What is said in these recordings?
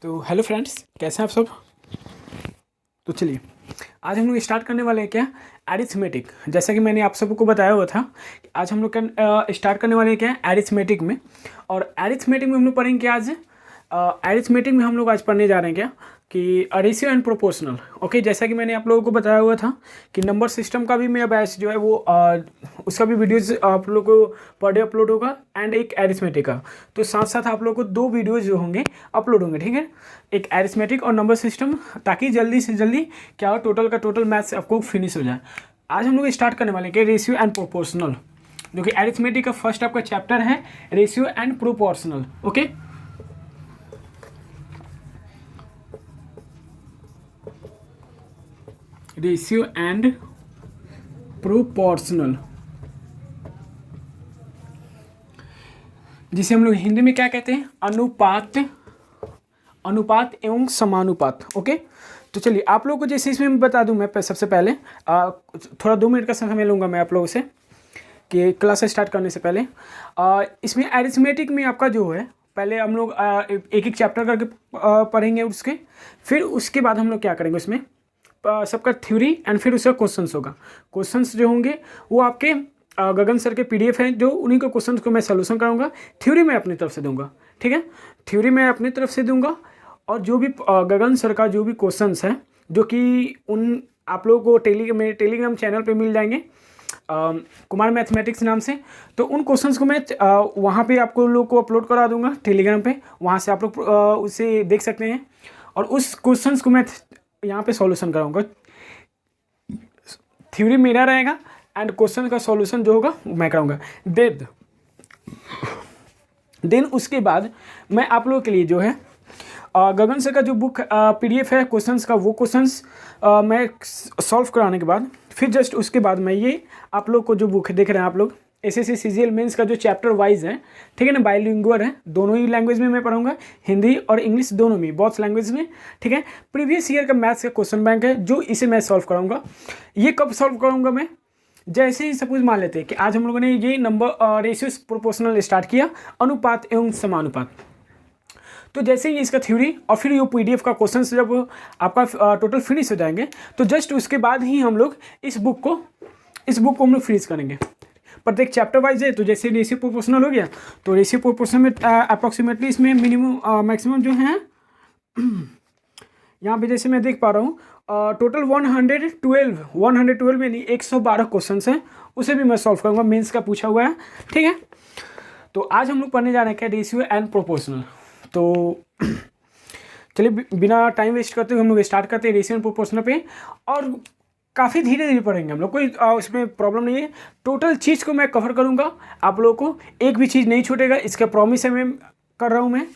तो hello friends, कैसे हैं आप सब। तो चलिए आज हम लोग स्टार्ट करने वाले हैं क्या, एरिथमेटिक। जैसा कि मैंने आप सबको बताया हुआ था कि आज हम लोग स्टार्ट करने वाले हैं क्या, एरिथमेटिक में। और एरिथमेटिक में हम लोग पढ़ेंगे आज एरिथमेटिक में हम लोग आज पढ़ने जा रहे हैं क्या कि रेशियो एंड प्रोपोर्शनल। ओके, जैसा कि मैंने आप लोगों को बताया हुआ था कि नंबर सिस्टम का भी मेरा बैच जो है वो उसका भी वीडियोस आप लोगों को पर डे अपलोड होगा एंड एक एरिथमेटिक का। तो साथ साथ आप लोगों को 2 वीडियोस जो होंगे अपलोड होंगे, ठीक है, एक एरिथमेटिक और नंबर सिस्टम, ताकि जल्दी से जल्दी क्या हो, टोटल का टोटल मैथ्स आपको फिनिश हो जाए। आज हम लोग स्टार्ट करने वाले हैं कि रेशियो एंड प्रोपोर्शनल, जो कि एरिथमेटिक का फर्स्ट आपका चैप्टर है, ratio and proportional. Okay, ratio and proportional, जिसे हम लोग हिंदी में क्या कहते हैं, अनुपात एवं समानुपात। ओके, तो चलिए आप लोगों को जैसे इसमें बता दूं, मैं सबसे पहले थोड़ा 2 मिनट का समय लूँगा मैं आप लोगों से कि क्लास स्टार्ट करने से पहले। इसमें एरिथमेटिक में आपका जो है, पहले हम लोग एक एक चैप्टर करके पढ़ेंगे उसके, फिर उसके बाद हम लोग क्या करेंगे, उसमें सबका थ्योरी एंड फिर उसका क्वेश्चंस होगा। क्वेश्चंस जो होंगे वो आपके गगन सर के पीडीएफ हैं, जो उन्हीं के क्वेश्चंस को मैं सॉल्यूशन कराऊंगा। थ्योरी मैं अपनी तरफ से दूंगा, ठीक है, थ्योरी मैं अपनी तरफ से दूंगा। और जो भी गगन सर का जो भी क्वेश्चंस है, जो कि उन आप लोगों को मेरे टेलीग्राम चैनल पे मिल जाएंगे, कुमार मैथमेटिक्स नाम से। तो उन क्वेश्चंस को मैं वहाँ पे आपको लोग को अपलोड करा दूंगा टेलीग्राम पे, वहाँ से आप लोग उसे देख सकते हैं। और उस क्वेश्चंस को मैं यहाँ पे सॉल्यूशन कराऊंगा। थ्योरी मेरा रहेगा एंड क्वेश्चन का सॉल्यूशन जो होगा मैं कराऊंगा। देन उसके बाद मैं आप लोगों के लिए जो है गगन सर का जो बुक पीडीएफ है क्वेश्चंस का, वो क्वेश्चंस मैं सॉल्व कराने के बाद फिर जस्ट उसके बाद मैं ये आप लोग को जो बुक देख रहे हैं आप लोग, एसएससी सीजीएल मेंस का जो चैप्टर वाइज है, ठीक है ना, बाइलिंगुअल है, दोनों ही लैंग्वेज में मैं पढ़ाऊंगा, हिंदी और इंग्लिश दोनों में, बहुत लैंग्वेज में, ठीक है। प्रीवियस ईयर का मैथ्स का क्वेश्चन बैंक है, जो इसे मैं सॉल्व कराऊंगा। ये कब सॉल्व कराऊंगा मैं, जैसे ही सपोज मान लेते हैं कि आज हम लोगों ने ये नंबर रेशियो प्रोपोर्शनल स्टार्ट किया, अनुपात एवं समानुपात। तो जैसे ही इसका थ्योरी और फिर ये पीडीएफ का क्वेश्चन जब आपका टोटल फिनिश हो जाएंगे, तो जस्ट उसके बाद ही हम लोग इस बुक को हम लोग फिनिश करेंगे। प्रत्येक चैप्टर वाइज है। तो जैसे रेशियो प्रोपोर्शनल हो गया, तो रेशियो प्रोपोर्शनल में अप्रॉक्सीमेटली इसमें मिनिमम मैक्सिमम जो है यहाँ पे जैसे मैं देख पा रहा हूँ, टोटल 112 यानी 112 क्वेश्चन हैं, उसे भी मैं सॉल्व करूँगा, मेंस का पूछा हुआ है, ठीक है। तो आज हम लोग पढ़ने जा रहे हैं क्या, रेशियो एंड प्रोपोर्शनल। तो चलिए बिना टाइम वेस्ट करते हुए हम लोग स्टार्ट करते हैं रेशियो एंड प्रोपोर्शनल पे। और काफ़ी धीरे धीरे पढ़ेंगे हम लोग, कोई उसमें प्रॉब्लम नहीं है। टोटल चीज़ को मैं कवर करूँगा, आप लोगों को एक भी चीज़ नहीं छूटेगा, इसका प्रॉमिस है मैं कर रहा हूँ मैं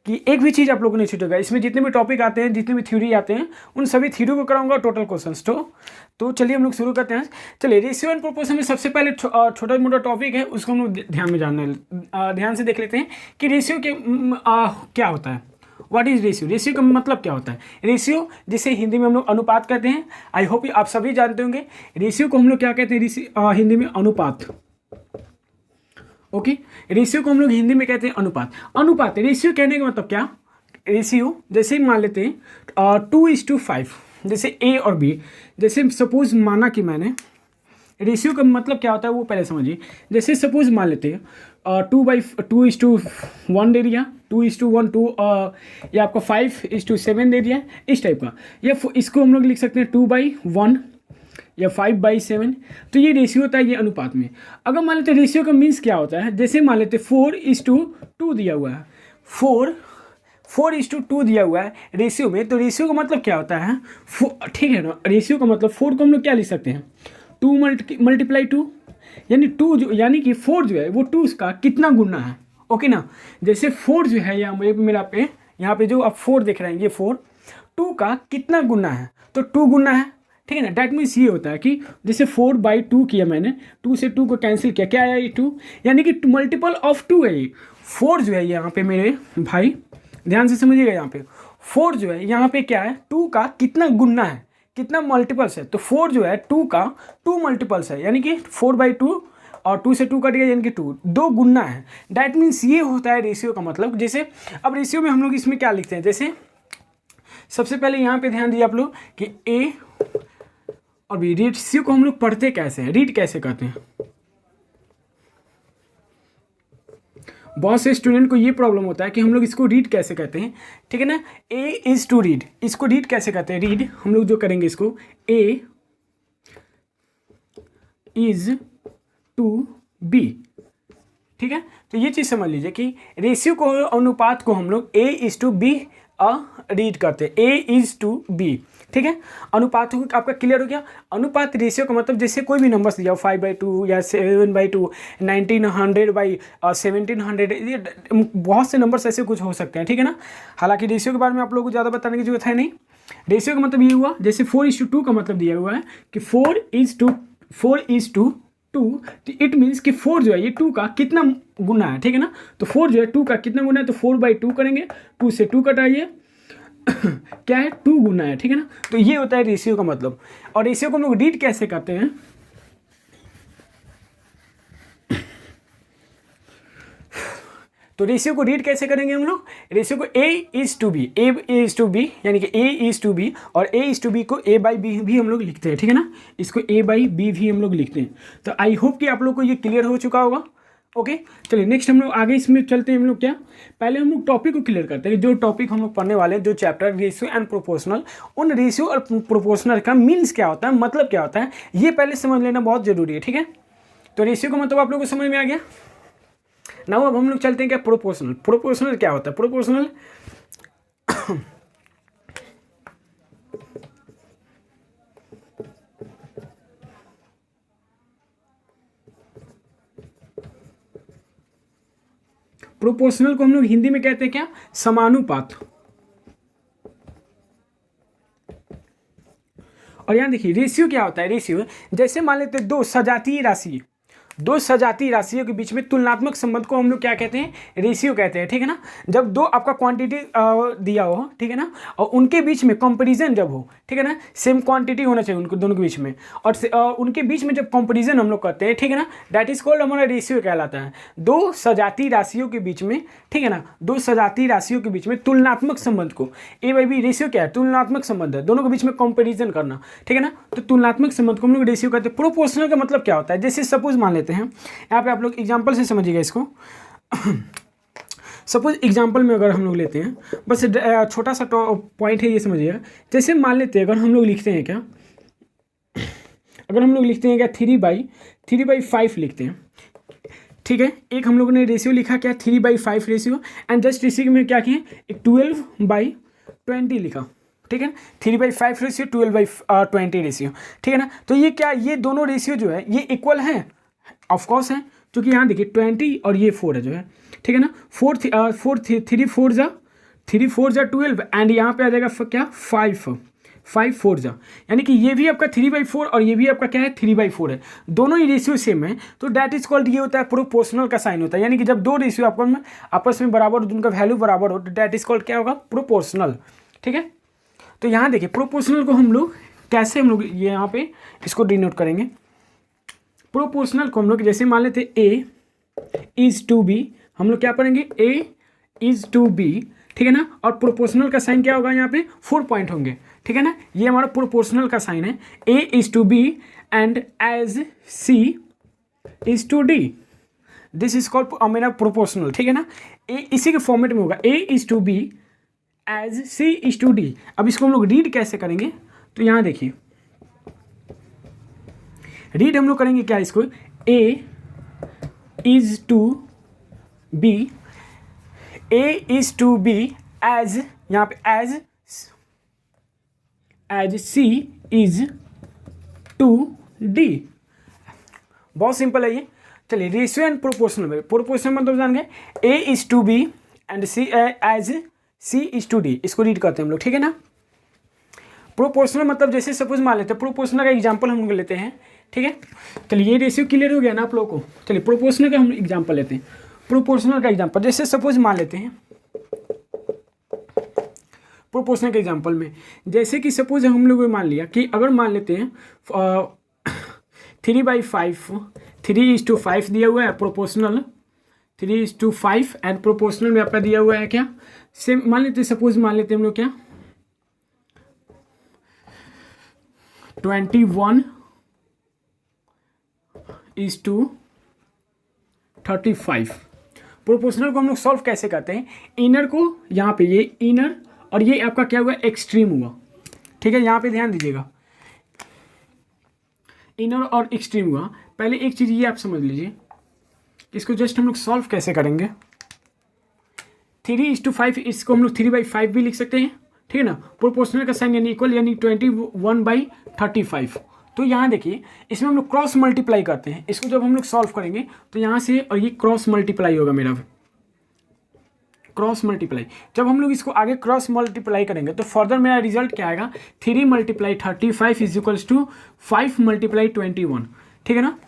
कि एक भी चीज़ आप लोगों को नहीं छूटेगा। इसमें जितने भी टॉपिक आते हैं, जितने भी थ्योरी आते हैं, उन सभी थ्योरी को कराऊंगा, टोटल क्वेश्चंस। तो चलिए हम लोग शुरू करते हैं। चलिए रेशियो एंड प्रोपोर्शन में सबसे पहले छोटा मोटा टॉपिक है, उसको हम लोग ध्यान से देख लेते हैं कि रेशियो के क्या होता है, व्हाट इज रेशियो। रेशियो का मतलब क्या होता है। रेशियो जिसे हिंदी में हम लोग अनुपात कहते हैं, आई होप आप सभी जानते होंगे। रेशियो को हम लोग क्या कहते हैं हिंदी में, अनुपात। ओके, रेशियो को हम लोग हिंदी में कहते हैं अनुपात। रेशियो कहने का मतलब क्या, रेशियो जैसे मान लेते हैं 2:5, जैसे ए और बी। जैसे सपोज माना कि मैंने, रेशियो का मतलब क्या होता है वो पहले समझिए। जैसे सपोज मान लेते हैं 2:1 दे दिया, 2:1 2 या आपका 5:7 दे दिया, इस टाइप का। या इसको हम लोग लिख सकते हैं 2/1 या 5/7। तो ये रेशियो होता है, ये अनुपात में। अगर मान लेते रेशियो का मीन्स क्या होता है, जैसे मान लेते 4:2 दिया हुआ है, 4:2 दिया हुआ है रेशियो में। तो रेशियो का मतलब क्या होता है, ठीक है ना। रेशियो का मतलब 4 को हम लोग क्या लिख सकते हैं, 2 × 2, यानी 2 जो, यानी कि 4 जो है वो 2 का कितना गुना है। ओके ना, जैसे 4 जो है यहाँ पे जो आप 4 देख रहे हैं, ये 4 2 का कितना गुना है, तो 2 गुना है, ठीक है ना। डैट मीन्स ये होता है कि जैसे 4/2 किया मैंने, 2 से 2 को कैंसिल किया, क्या आया ये 2, यानी कि मल्टीपल ऑफ 2 है ये 4 जो है यहाँ पे मेरे भाई, ध्यान से समझिएगा। यहाँ पे 4 जो है यहाँ पे क्या है, 2 का कितना गुना है, कितना मल्टीपल्स है। तो 4 जो है 2 का 2 मल्टीपल्स है, यानी कि 4/2 और 2 से 2 कट गया, यानी कि 2 गुना है। डैट मीन्स ये होता है रेशियो का मतलब। जैसे अब रेशियो में हम लोग इसमें क्या लिखते हैं, जैसे सबसे पहले यहाँ पे ध्यान दिए आप लोग कि ए और बी, रेशियो को हम लोग पढ़ते कैसे हैं, रीड कैसे करते हैं। बहुत से स्टूडेंट को ये प्रॉब्लम होता है कि हम लोग इसको रीड कैसे करते हैं, ठीक है ना। ए इज टू रीड, इसको रीड कैसे करते हैं, रीड हम लोग जो करेंगे इसको, ए इज टू बी, ठीक है। तो ये चीज़ समझ लीजिए कि रेशियो को, अनुपात को हम लोग ए इज टू बी रीड करते हैं, ए इज टू बी, ठीक है। अनुपात आपका क्लियर हो गया। अनुपात रेशियो का मतलब जैसे कोई भी नंबर्स दिया हो 5/2 या 7/2, 1900/1700, ये बहुत से नंबर्स ऐसे कुछ हो सकते हैं, ठीक है ना। हालांकि रेशियो के बारे में आप लोगों को ज़्यादा बताने की जरूरत है नहीं। रेशियो का मतलब ये हुआ, जैसे 4:2 का मतलब दिया हुआ है कि 4:2, तो इट मीन्स कि 4 जो है ये 2 का कितना गुना है, ठीक है ना। तो 4 जो है 2 का कितना गुना है, तो 4/2 करेंगे, 2 से 2 कटाइए क्या है, 2 गुना है, ठीक है ना। तो ये होता है रेशियो का मतलब। और रेशियो को हम लोग रीड कैसे करते हैं, तो रेशियो को रीड कैसे करेंगे हम लोग, रेशियो को ए इज टू बी, यानी कि ए इज टू बी, और ए इज टू बी को a/b भी हम लोग लिखते हैं, ठीक है ना। इसको a/b भी हम लोग लिखते हैं। तो आई होप कि आप लोग को ये क्लियर हो चुका होगा। ओके, चलिए नेक्स्ट हम लोग आगे इसमें चलते हैं। हम लोग क्या, पहले हम लोग टॉपिक को क्लियर करते हैं। जो टॉपिक हम लोग पढ़ने वाले हैं, जो चैप्टर रेशियो एंड प्रोपोर्शनल, उन रेशियो और प्रोपोर्शनल का मीन्स क्या होता है, मतलब क्या होता है, ये पहले समझ लेना बहुत जरूरी है, ठीक है। तो रेशियो का मतलब आप लोग को समझ में आ गया। नाउ अब हम लोग चलते हैं क्या, प्रोपोर्शनल। प्रोपोर्शनल क्या होता है, प्रोपोर्शनल प्रोपोर्शनल को हम लोग हिंदी में कहते हैं क्या, समानुपात। और यहां देखिए रेशियो क्या होता है, रेशियो जैसे मान लेते हैं दो सजातीय राशियों के बीच में तुलनात्मक संबंध को हम लोग क्या कहते हैं, रेशियो कहते हैं, ठीक है ना। जब दो आपका क्वांटिटी दिया हो, ठीक है ना, और उनके बीच में कंपैरिजन जब हो, ठीक है ना, सेम क्वांटिटी होना चाहिए उनको दोनों के बीच में, और उनके बीच में जब कंपैरिजन हम लोग करते हैं, ठीक है ना, दैट इज कॉल्ड हमारा रेशियो कहलाता है। दो सजातीय राशियों के बीच में, ठीक है ना, दो सजातीय राशियों के बीच में तुलनात्मक संबंध को, A/B रेशियो क्या है, तुलनात्मक संबंध है, दोनों के बीच में कंपैरिजन करना, ठीक है ना। तो तुलनात्मक संबंध को हम लोग रेशियो कहते हैं। प्रोपोर्शनल का मतलब क्या होता है, जैसे सपोज मान लेते हैं, यहाँ पे आप लोग एग्जांपल से समझिएगा इसको। सपोज एग्जांपल में अगर हम लोग लेते हैं, बस छोटा सा पॉइंट है, ये समझिएगा। जैसे मान लेते हैं अगर हम लोग लिखते हैं क्या, अगर हम लोग लिखते हैं क्या 3/5 लिखते हैं, ठीक है। एक हम लोगों ने रेशियो लिखा क्या, 3/5 रेशियो, एंड जस्ट इसी में क्या किए, एक 12/20 लिखा, ठीक है। 3/5 रेशियो, 12/20 रेशियो, ठीक है ना। तो ये क्या, ये दोनों रेशियो जो है ये इक्वल है, ऑफ कोर्स है, क्योंकि यहाँ देखिए 20 और ये 4 है जो है, ठीक है ना। 3 4 जा 12, एंड यहाँ पे आ जाएगा क्या 5 4 जा, यानी कि ये भी आपका 3/4 और ये भी आपका क्या है 3/4 है, दोनों ही रेशियो सेम है। तो दैट इज कॉल्ड, ये होता है प्रोपोर्शनल का साइन होता है, यानी कि जब दो रेशियो आपस में बराबर हो, उनका वैल्यू बराबर हो, तो दैट इज कॉल्ड क्या होगा, प्रोपोर्शनल, ठीक है। तो यहाँ देखिए प्रोपोर्शनल को हम लोग कैसे, हम लोग ये यहाँ पे इसको डिनोट करेंगे। प्रोपोर्शनल को हम लोग जैसे मान लेते A इज टू बी, हम लोग क्या पढ़ेंगे, A इज टू बी, ठीक है ना। और प्रोपोर्शनल का साइन क्या होगा, यहाँ पे 4 पॉइंट होंगे, ठीक है ना। ये हमारा प्रोपोर्शनल का साइन है, A is to B and as C is to D, this is called मेरा प्रोपोर्शनल, ठीक है ना। इसी के फॉर्मेट में होगा, A is to B as C is to D। अब इसको हम लोग रीड कैसे करेंगे, तो यहाँ देखिए रीड हम लोग करेंगे क्या, इसको A is to B, A is to B as, यहाँ पे as C is to D। बहुत सिंपल है ये। चलिए रेशियो एंड प्रोपोर्शनल में, प्रोपोर्शनल मतलब जान गए, A is to B and C as C is to D, इसको रीड करते हैं हम लोग, ठीक है ना। प्रोपोर्शनल मतलब जैसे सपोज मान लेते हैं, प्रोपोर्शनल का एग्जांपल हम लोग लेते हैं, ठीक है। चलिए ये रेशियो क्लियर हो गया ना आप लोगों को। चलिए प्रोपोर्शनल का हम एग्जांपल लेते हैं। प्रोपोर्शनल का एग्जांपल जैसे सपोज मान लेते हैं, प्रोपोर्शनल के एग्जांपल में जैसे कि सपोज हम लोग मान लिया कि अगर मान लेते हैं 3/5, 3:5 दिया हुआ है प्रोपोर्शनल, 3:5 एंड प्रोपोर्शनल में आपका दिया हुआ है क्या, सेम मान लेते हैं, सपोज मान लेते हैं हम लोग क्या 21:35। प्रोपोर्शनल को हम लोग सॉल्व कैसे करते हैं, इनर को यहाँ पे, ये इनर और ये आपका क्या हुआ, एक्सट्रीम हुआ, ठीक है। यहाँ पे ध्यान दीजिएगा, इनर और एक्सट्रीम हुआ। पहले एक चीज़ ये आप समझ लीजिए, इसको जस्ट हम लोग सॉल्व कैसे करेंगे। 3:5, इसको हम लोग 3/5 भी लिख सकते हैं, ठीक है ना। प्रोपोर्शनल का साइन यानी इक्वल, यानी 21/35। तो यहाँ देखिए, इसमें हम लोग क्रॉस मल्टीप्लाई करते हैं। इसको जब हम लोग सॉल्व करेंगे तो यहाँ से और ये क्रॉस मल्टीप्लाई होगा, मेरा क्रॉस मल्टीप्लाई। जब हम लोग इसको आगे क्रॉस मल्टीप्लाई करेंगे तो फर्दर मेरा रिजल्ट क्या आएगा, 3 × 35 इज इक्वल्स टू 5 × 21, ठीक है ना।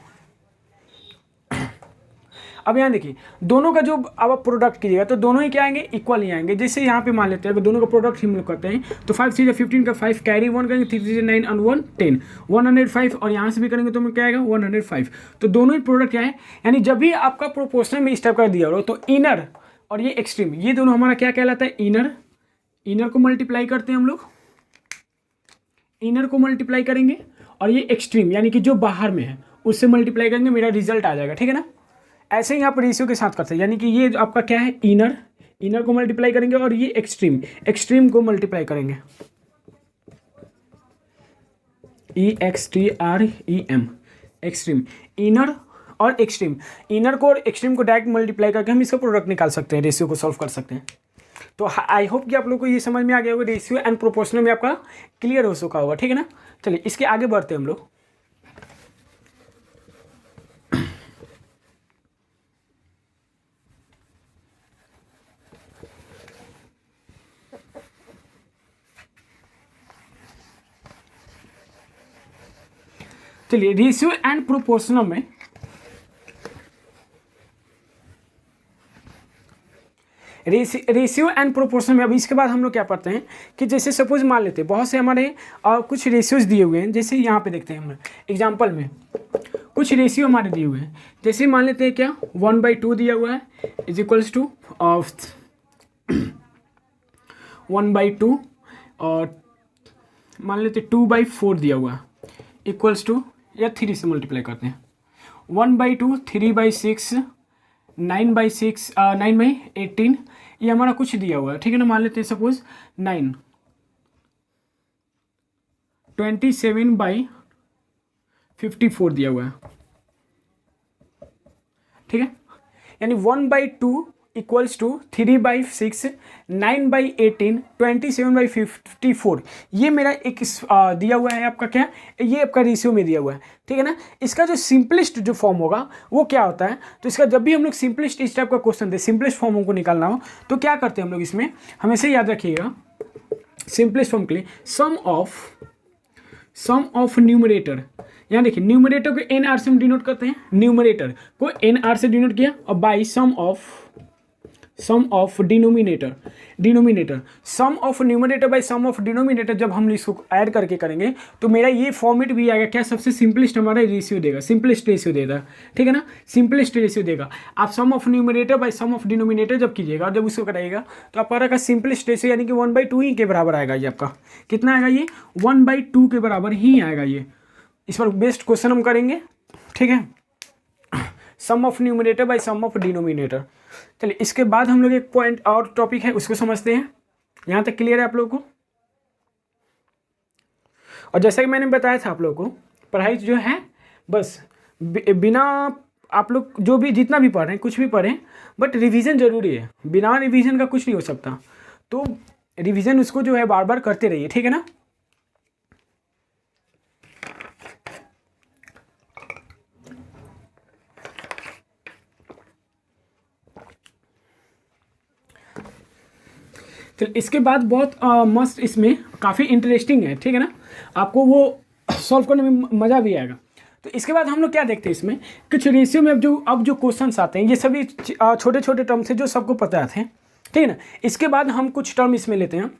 अब यहाँ देखिए, दोनों का जो अब आप प्रोडक्ट कीजिएगा तो दोनों ही क्या आएंगे, इक्वल ही आएंगे। जैसे यहाँ पे मान लेते हैं, अगर दोनों का प्रोडक्ट हम लोग करते हैं तो 5 3 15 का 5 कैरी 1 करेंगे, 3 3 9 और 1 10, 105। और यहाँ से भी करेंगे तो हमें क्या आएगा, 105। तो दोनों ही प्रोडक्ट क्या है, यानी जब भी आपका प्रोपोर्शनल में इस टाइप का दिया हो तो इनर और ये एक्सट्रीम, ये दोनों हमारा क्या कहलाता है, इनर को मल्टीप्लाई करते हैं हम लोग, इनर को मल्टीप्लाई करेंगे और ये एक्सट्रीम यानी कि जो बाहर में है उससे मल्टीप्लाई करेंगे, मेरा रिजल्ट आ जाएगा, ठीक है ना। ऐसे ही आप रेशियो के साथ करते हैं, यानी कि ये आपका क्या है, इनर को मल्टीप्लाई करेंगे और ये एक्सट्रीम को मल्टीप्लाई करेंगे, EXTREM, एक्सट्रीम। इनर और एक्सट्रीम, इनर को और एक्सट्रीम को डायरेक्ट मल्टीप्लाई करके हम इसका प्रोडक्ट निकाल सकते हैं, रेशियो को सॉल्व कर सकते हैं। तो आई होप कि आप लोग को ये समझ में आ गया होगा, रेशियो एंड प्रोपोर्शनल में आपका क्लियर हो चुका होगा, ठीक है ना। चलिए इसके आगे बढ़ते हैं हम लोग। चलिए रेशियो एंड प्रोपोर्शनल में रेशियो एंड प्रोपोर्शनल में अब इसके बाद हम लोग क्या पढ़ते हैं कि जैसे सपोज मान लेते हैं, बहुत से हमारे कुछ रेशियोज दिए हुए हैं। जैसे यहाँ पे देखते हैं हम एग्जांपल में कुछ रेशियो हमारे दिए हुए हैं। जैसे मान लेते हैं क्या, 1/2 दिया हुआ है इज इक्वल्स टू 1/2, और मान लेते 2/4 दिया हुआ है इक्वल्स टू, या 3 से मल्टीप्लाई करते हैं, 1/2, 3/6, 9/6, 9/18, ये हमारा कुछ दिया हुआ है, ठीक है ना। मान लेते हैं सपोज 9, 27/54 दिया हुआ है, ठीक है। यानी 1/2 इक्वल्स टू 3/6, 9/18, 27/54, ये मेरा एक दिया हुआ है आपका क्या, ये आपका रेशियो में दिया हुआ है, ठीक है ना। इसका जो सिंपलेस्ट जो फॉर्म होगा वो क्या होता है, तो इसका जब भी हम लोग सिंपलेस्ट इस टाइप का क्वेश्चन दे, सिंपलेस्ट फॉर्म हमको निकालना हो तो क्या करते हैं हम लोग इसमें, हमेशा याद रखिएगा सिंपलेस्ट फॉर्म के लिए सम ऑफ न्यूमरेटर। यहाँ देखिए न्यूमरेटर को NR से हम डिनोट करते हैं, न्यूमरेटर को NR से डिनोट किया, और by sum of denominator, sum of numerator by sum of denominator. जब हम इसको ऐड करके करेंगे तो मेरा ये फॉर्मेट भी आएगा क्या, सबसे सिंपलेस्ट हमारा रेशियो देगा, सिंपलेस्ट रेशियो देगा, ठीक है ना, सिंपलेस्ट रेशियो देगा। आप sum of numerator by sum of denominator जब कीजिएगा और जब उसको कराइएगा तो आपका सिंपलेस्ट रेशियो यानी कि 1/2 ही के बराबर आएगा। ये आपका कितना आएगा, ये 1/2 के बराबर ही आएगा। ये इस पर बेस्ट क्वेश्चन हम करेंगे, ठीक है, sum of numerator by sum of denominator. चलिए इसके बाद हम लोग एक पॉइंट और टॉपिक है उसको समझते हैं। यहाँ तक क्लियर है आप लोगों को। और जैसा कि मैंने बताया था आप लोगों को, पढ़ाई जो है बस बिना आप लोग जो भी जितना भी पढ़ रहे हैं कुछ भी पढ़ें, बट रिवीजन जरूरी है, बिना रिवीजन का कुछ नहीं हो सकता। तो रिवीजन उसको जो है बार बार करते रहिए, ठीक है ना। तो इसके बाद बहुत मस्त, इसमें काफ़ी इंटरेस्टिंग है, ठीक है ना, आपको वो सॉल्व करने में मज़ा भी आएगा। तो इसके बाद हम लोग क्या देखते हैं इसमें, कुछ रेशियो में अब जो क्वेश्चंस आते हैं ये सभी छोटे छोटे टर्म्स हैं जो सबको पता आते हैं, ठीक है ना। इसके बाद हम कुछ टर्म इसमें लेते हैं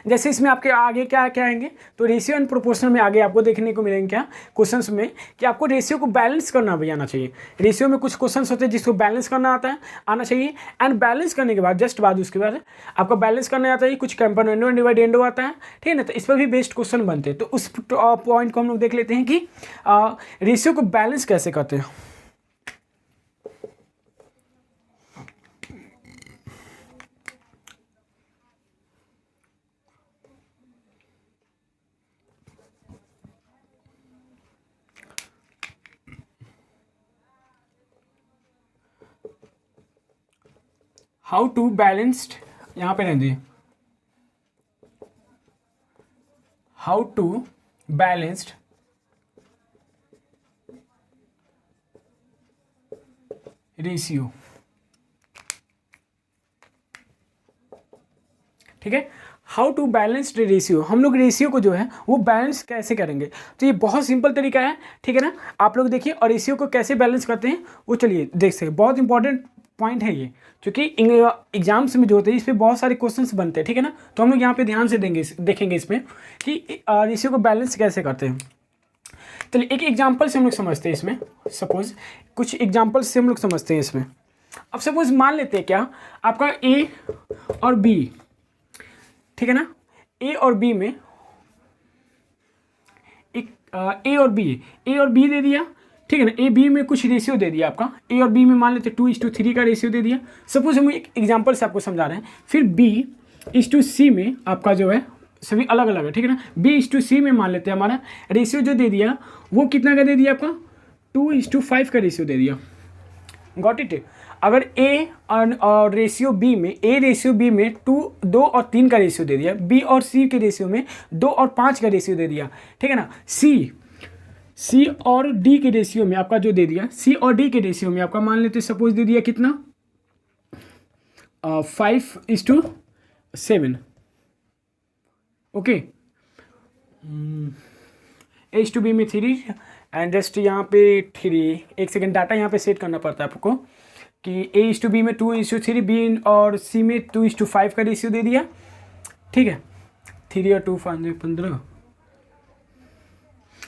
जैसे इसमें आपके आगे क्या क्या आएंगे, तो रेशियो एंड प्रोपोर्शनल में आगे आपको देखने को मिलेंगे क्या क्वेश्चंस में, कि आपको रेशियो को बैलेंस करना भी आना चाहिए। रेशियो में कुछ क्वेश्चंस होते हैं जिसको बैलेंस करना आना चाहिए। एंड बैलेंस करने के बाद जस्ट बाद उसके बाद आपको बैलेंस करने आता है कुछ कंपोनेंडो एंड डिवाइडेंडो आता है, ठीक है ना। तो इस पर भी बेस्ड क्वेश्चन बनते हैं। तो उस पॉइंट को हम लोग देख लेते हैं कि रेशियो को बैलेंस कैसे करते हैं। हाउ टू बैलेंस्ड, यहाँ पे रहने, हाउ टू बैलेंस्ड रेशियो, ठीक है। हाउ टू बैलेंस्ड रेशियो, हम लोग रेशियो को जो है वो बैलेंस कैसे करेंगे। तो ये बहुत सिंपल तरीका है, ठीक है ना। आप लोग देखिए, और रेशियो को कैसे बैलेंस करते हैं वो चलिए देख सकते। बहुत इंपॉर्टेंट पॉइंट है ये, क्योंकि एग्जाम्स में जो होते हैं इस पर बहुत सारे क्वेश्चंस बनते हैं, ठीक है ना। तो हम लोग यहाँ पे ध्यान से देखेंगे इसमें कि रेशियो को बैलेंस कैसे करते हैं। चलिए एक एग्जाम्पल से हम लोग समझते हैं इसमें। सपोज कुछ एग्जाम्पल से हम लोग समझते हैं इसमें। अब सपोज मान लेते हैं क्या, आपका ए और बी, ठीक है ना। ए और बी में एक ए और बी दे दिया, ठीक है ना। ए बी में कुछ रेशियो दे दिया आपका, ए और बी में मान लेते 2:3 का रेशियो दे दिया। सपोज हम एक एग्जांपल से आपको समझा रहे हैं। फिर B:C में आपका जो है सभी अलग अलग है, ठीक है ना। B:C में मान लेते हैं हमारा रेशियो जो दे दिया वो कितना का दे दिया आपका, 2:5 का रेशियो दे दिया। Got it. अगर ए और रेशियो बी में, ए रेशियो बी में 2 और 3 का रेशियो दे दिया, बी और सी के रेशियो में 2 और 5 का रेशियो दे दिया, ठीक है ना। सी और डी के रेशियो में आपका जो दे दिया, सी और डी के रेशियो में आपका मान लेते सपोज दे दिया कितना, 5:7। ओके, A:B में 3 एंड जस्ट यहाँ पे 3, एक सेकेंड डाटा यहाँ पे सेट करना पड़ता है आपको कि A:B में 2:3, बी और सी में 2:5 का रेशियो दे दिया, ठीक है। 3 और 2 15,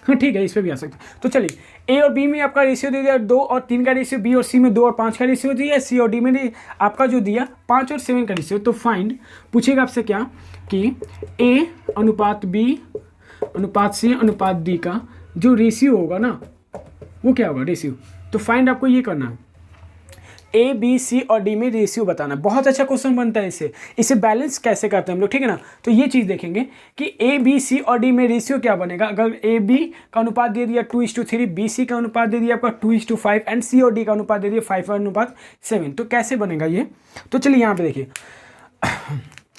हाँ ठीक है, इस पर भी आ सकते हैं। तो चलिए ए और बी में आपका रेशियो दे दिया 2 और 3 का रेशियो, बी और सी में 2 और 5 का रेशियो दिया, सी और डी में आपका जो दिया 5 और 7 का रेशियो। तो फाइंड पूछेगा आपसे क्या कि ए अनुपात बी अनुपात सी अनुपात डी का जो रेशियो होगा ना वो क्या होगा रेशियो। तो फाइंड आपको ये करना है, ए बी सी और डी में रेशियो बताना। बहुत अच्छा क्वेश्चन बनता है इसे बैलेंस कैसे करते हैं हम लोग, ठीक है ना। तो ये चीज़ देखेंगे कि ए बी सी और डी में रेशियो क्या बनेगा। अगर ए बी का अनुपात दे दिया 2:3, बी सी का अनुपात दे दिया आपका 2:5 एंड सी और डी का अनुपात दे दिया 5:7, तो कैसे बनेगा ये। तो चलिए यहाँ पे देखिए,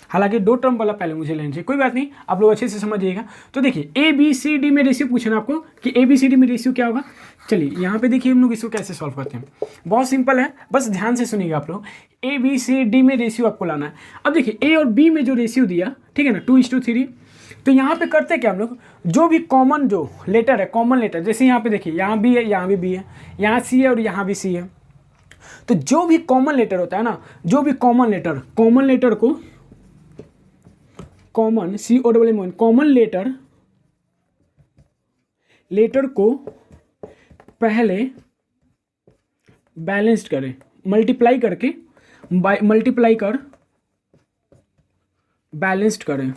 हालांकि 2 टर्म वाला पहले मुझे लेना चाहिए, कोई बात नहीं, आप लोग अच्छे से समझिएगा। तो देखिए ए बी सी डी में रेशियो पूछना आपको कि ए बी सी डी में रेशियो क्या होगा। चलिए यहाँ पे देखिए हम लोग इसको कैसे सॉल्व करते हैं। बहुत सिंपल है, बस ध्यान से सुनिएगा आप लोग। ए बी सी डी में रेशियो आपको लाना है। अब देखिए ए और बी में जो रेशियो दिया, ठीक है ना, 2:3, तो यहाँ पे करते क्या हम लोग, जो भी कॉमन जो लेटर है, कॉमन लेटर, जैसे यहाँ पे देखिए यहाँ बी है, यहाँ भी बी है, यहाँ सी है और यहाँ भी सी है। तो जो भी कॉमन लेटर होता है ना, जो भी कॉमन लेटर को कॉमन COMMON कॉमन लेटर को पहले बैलेंस्ड करें, मल्टीप्लाई कर बैलेंस्ड करें।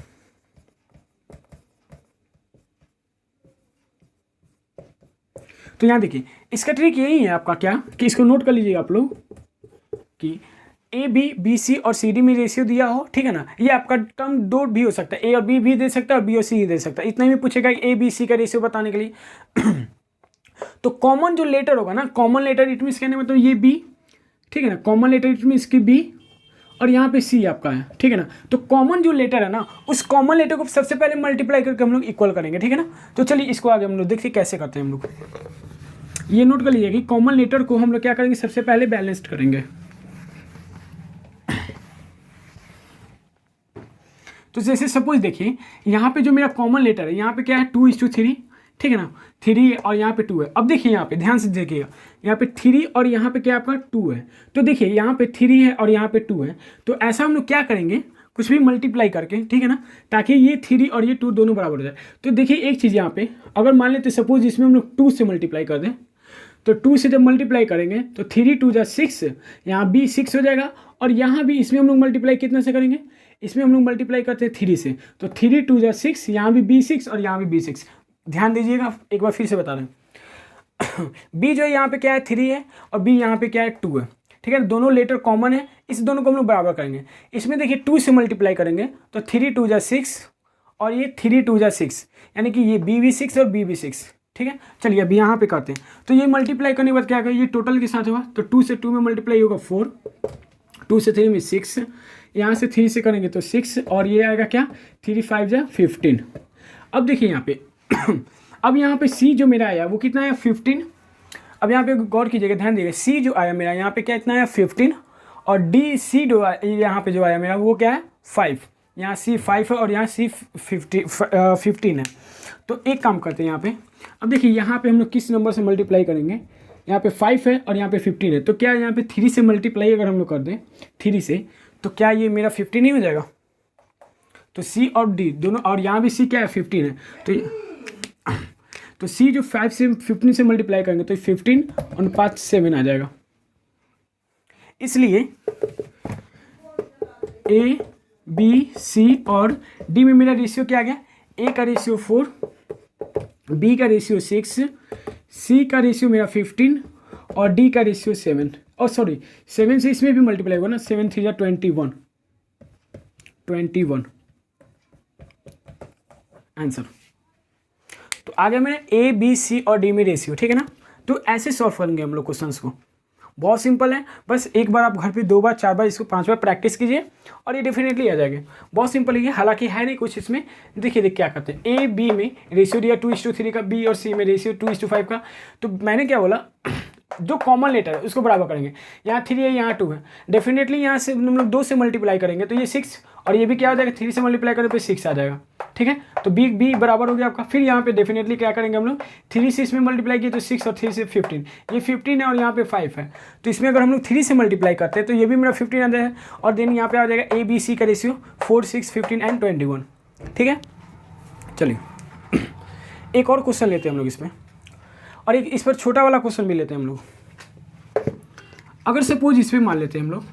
तो यहां देखिए इसका ट्रिक यही है आपका क्या कि इसको नोट कर लीजिएगा आप लोग कि ए बी सी और सी डी में रेशियो दिया हो, ठीक है ना। ये आपका टर्म 2 भी हो सकता है, ए और बी भी दे सकता है और बी और सी दे सकता है। इतना ही पूछेगा ए बी सी का रेशियो बताने के लिए। तो कॉमन जो लेटर होगा ना, कॉमन लेटर इट मीन्स कहने मतलब ये बी, ठीक है ना। कॉमन लेटर इट मीन्स की बी और यहाँ पे सी आपका है, ठीक है ना। तो कॉमन जो लेटर है ना, उस कॉमन लेटर को सबसे पहले मल्टीप्लाई करके हम लोग इक्वल करेंगे, ठीक है ना। तो चलिए इसको आगे हम लोग देखिए कैसे करते हैं हम लोग। ये नोट कर लीजिए कि कॉमन लेटर को हम लोग क्या करेंगे, सबसे पहले बैलेंस्ड करेंगे। तो जैसे सपोज देखिए यहाँ पे जो मेरा कॉमन लेटर है, यहाँ पे क्या है 2:3, ठीक है ना, 3 और यहाँ पे 2 है। अब देखिए यहाँ पे ध्यान से देखिएगा, यहाँ पे 3 और यहाँ पे क्या आपका 2 है। तो देखिए यहाँ पे 3 है और यहाँ पे 2 है। तो ऐसा हम लोग क्या करेंगे, कुछ भी मल्टीप्लाई करके, ठीक है ना, ताकि ये 3 और ये 2 दोनों बराबर हो जाए। तो देखिए एक चीज़ यहाँ पे, अगर मान लेते सपोज इसमें हम लोग 2 से मल्टीप्लाई कर दें, तो 2 से जब मल्टीप्लाई करेंगे तो 3 2 जा 6, यहाँ भी 6 हो जाएगा, और यहाँ भी इसमें हम लोग मल्टीप्लाई कितने से करेंगे, इसमें हम लोग मल्टीप्लाई करते हैं 3 से, तो 3 2 जा 6, यहाँ भी B6 और यहाँ भी B6। ध्यान दीजिएगा, एक बार फिर से बता रहे हैं B जो है यहाँ पे क्या है 3 है, और B यहाँ पे क्या है 2 है, ठीक है, दोनों लेटर कॉमन है, इस दोनों को हम लोग बराबर करेंगे। इसमें देखिए 2 से मल्टीप्लाई करेंगे तो 3 2 जा 6 और ये 3 2 जा 6, यानी कि ये B भी 6 और B भी 6, ठीक है। चलिए अभी यहाँ पे करते हैं, तो ये मल्टीप्लाई करने के बाद क्या करें, ये टोटल के साथ होगा, तो 2 से 2 में मल्टीप्लाई होगा 4, 2 से 3 में 6, यहाँ से 3 से करेंगे तो 6, और ये आएगा क्या 3 5 जा 15। अब देखिए यहाँ पे अब यहाँ पे C जो मेरा आया वो कितना आया 15। अब यहाँ पे गौर कीजिएगा, ध्यान दीजिएगा, C जो आया मेरा यहाँ पे क्या इतना आया 15, और C जो यहाँ पे जो आया मेरा वो क्या है 5, यहाँ C 5 है और यहाँ C 15 है। तो एक काम करते हैं यहाँ पे, अब देखिए यहाँ पे हम लोग किस नंबर से मल्टीप्लाई करेंगे, यहाँ पे 5 है और यहाँ पे 15 है, तो क्या यहाँ पे 3 से मल्टीप्लाई अगर हम लोग कर दें 3 से, तो क्या ये मेरा 15 नहीं हो जाएगा। तो C और D दोनों, और यहाँ भी C क्या है 15 है, तो C जो 5 से 15 से मल्टीप्लाई करेंगे तो 15 अनुपात 7 आ जाएगा। इसलिए A B C और D में मेरा रेशियो क्या आ गया, A का रेशियो 4, B का रेशियो 6, C का रेशियो मेरा 15 और D का रेशियो 7, और सॉरी 7 से इसमें भी मल्टीप्लाई होगा ना, 7 3 जा 21 आंसर। तो आ गया मेरे A B C और D में रेशियो, ठीक है ना। तो ऐसे सॉल्व करेंगे हम लोग क्वेश्चंस को, बहुत सिंपल है, बस एक बार आप घर पे 2 बार 4 बार इसको 5 बार प्रैक्टिस कीजिए और ये डेफिनेटली आ जाएगा। बहुत सिंपल है, हालांकि है नहीं कुछ इसमें। देखिए क्या करते हैं, A B में रेशियो दिया 2:3 का, B और C में रेशियो 2:5 का। तो मैंने क्या बोला, जो कॉमन लेटर है उसको बराबर करेंगे। यहाँ 3 है, यहाँ 2 है, डेफिनेटली यहाँ से हम लोग 2 से मल्टीप्लाई करेंगे तो ये 6, और ये भी क्या हो जाएगा 3 से मल्टीप्लाई करें तो 6 आ जाएगा, ठीक है। तो B बराबर हो गया आपका। फिर यहाँ पे डेफिनेटली क्या करेंगे हम लोग, 3 से इसमें मल्टीप्लाई किए तो 6 और 3 से 15, ये 15 है और यहाँ पे 5 है, तो इसमें अगर हम लोग 3 से मल्टीप्लाई करते हैं तो ये भी मेरा 15 आ जाएगा, और देन यहाँ पे आ जाएगा A B C का रेशियो 4 6 15 एंड 21, ठीक है। चलिए एक और क्वेश्चन लेते हैं हम लोग इसमें, और एक इस पर छोटा वाला क्वेश्चन भी लेते हैं हम लोग। अगर सपोज इस पर मान लेते हैं हम लोग,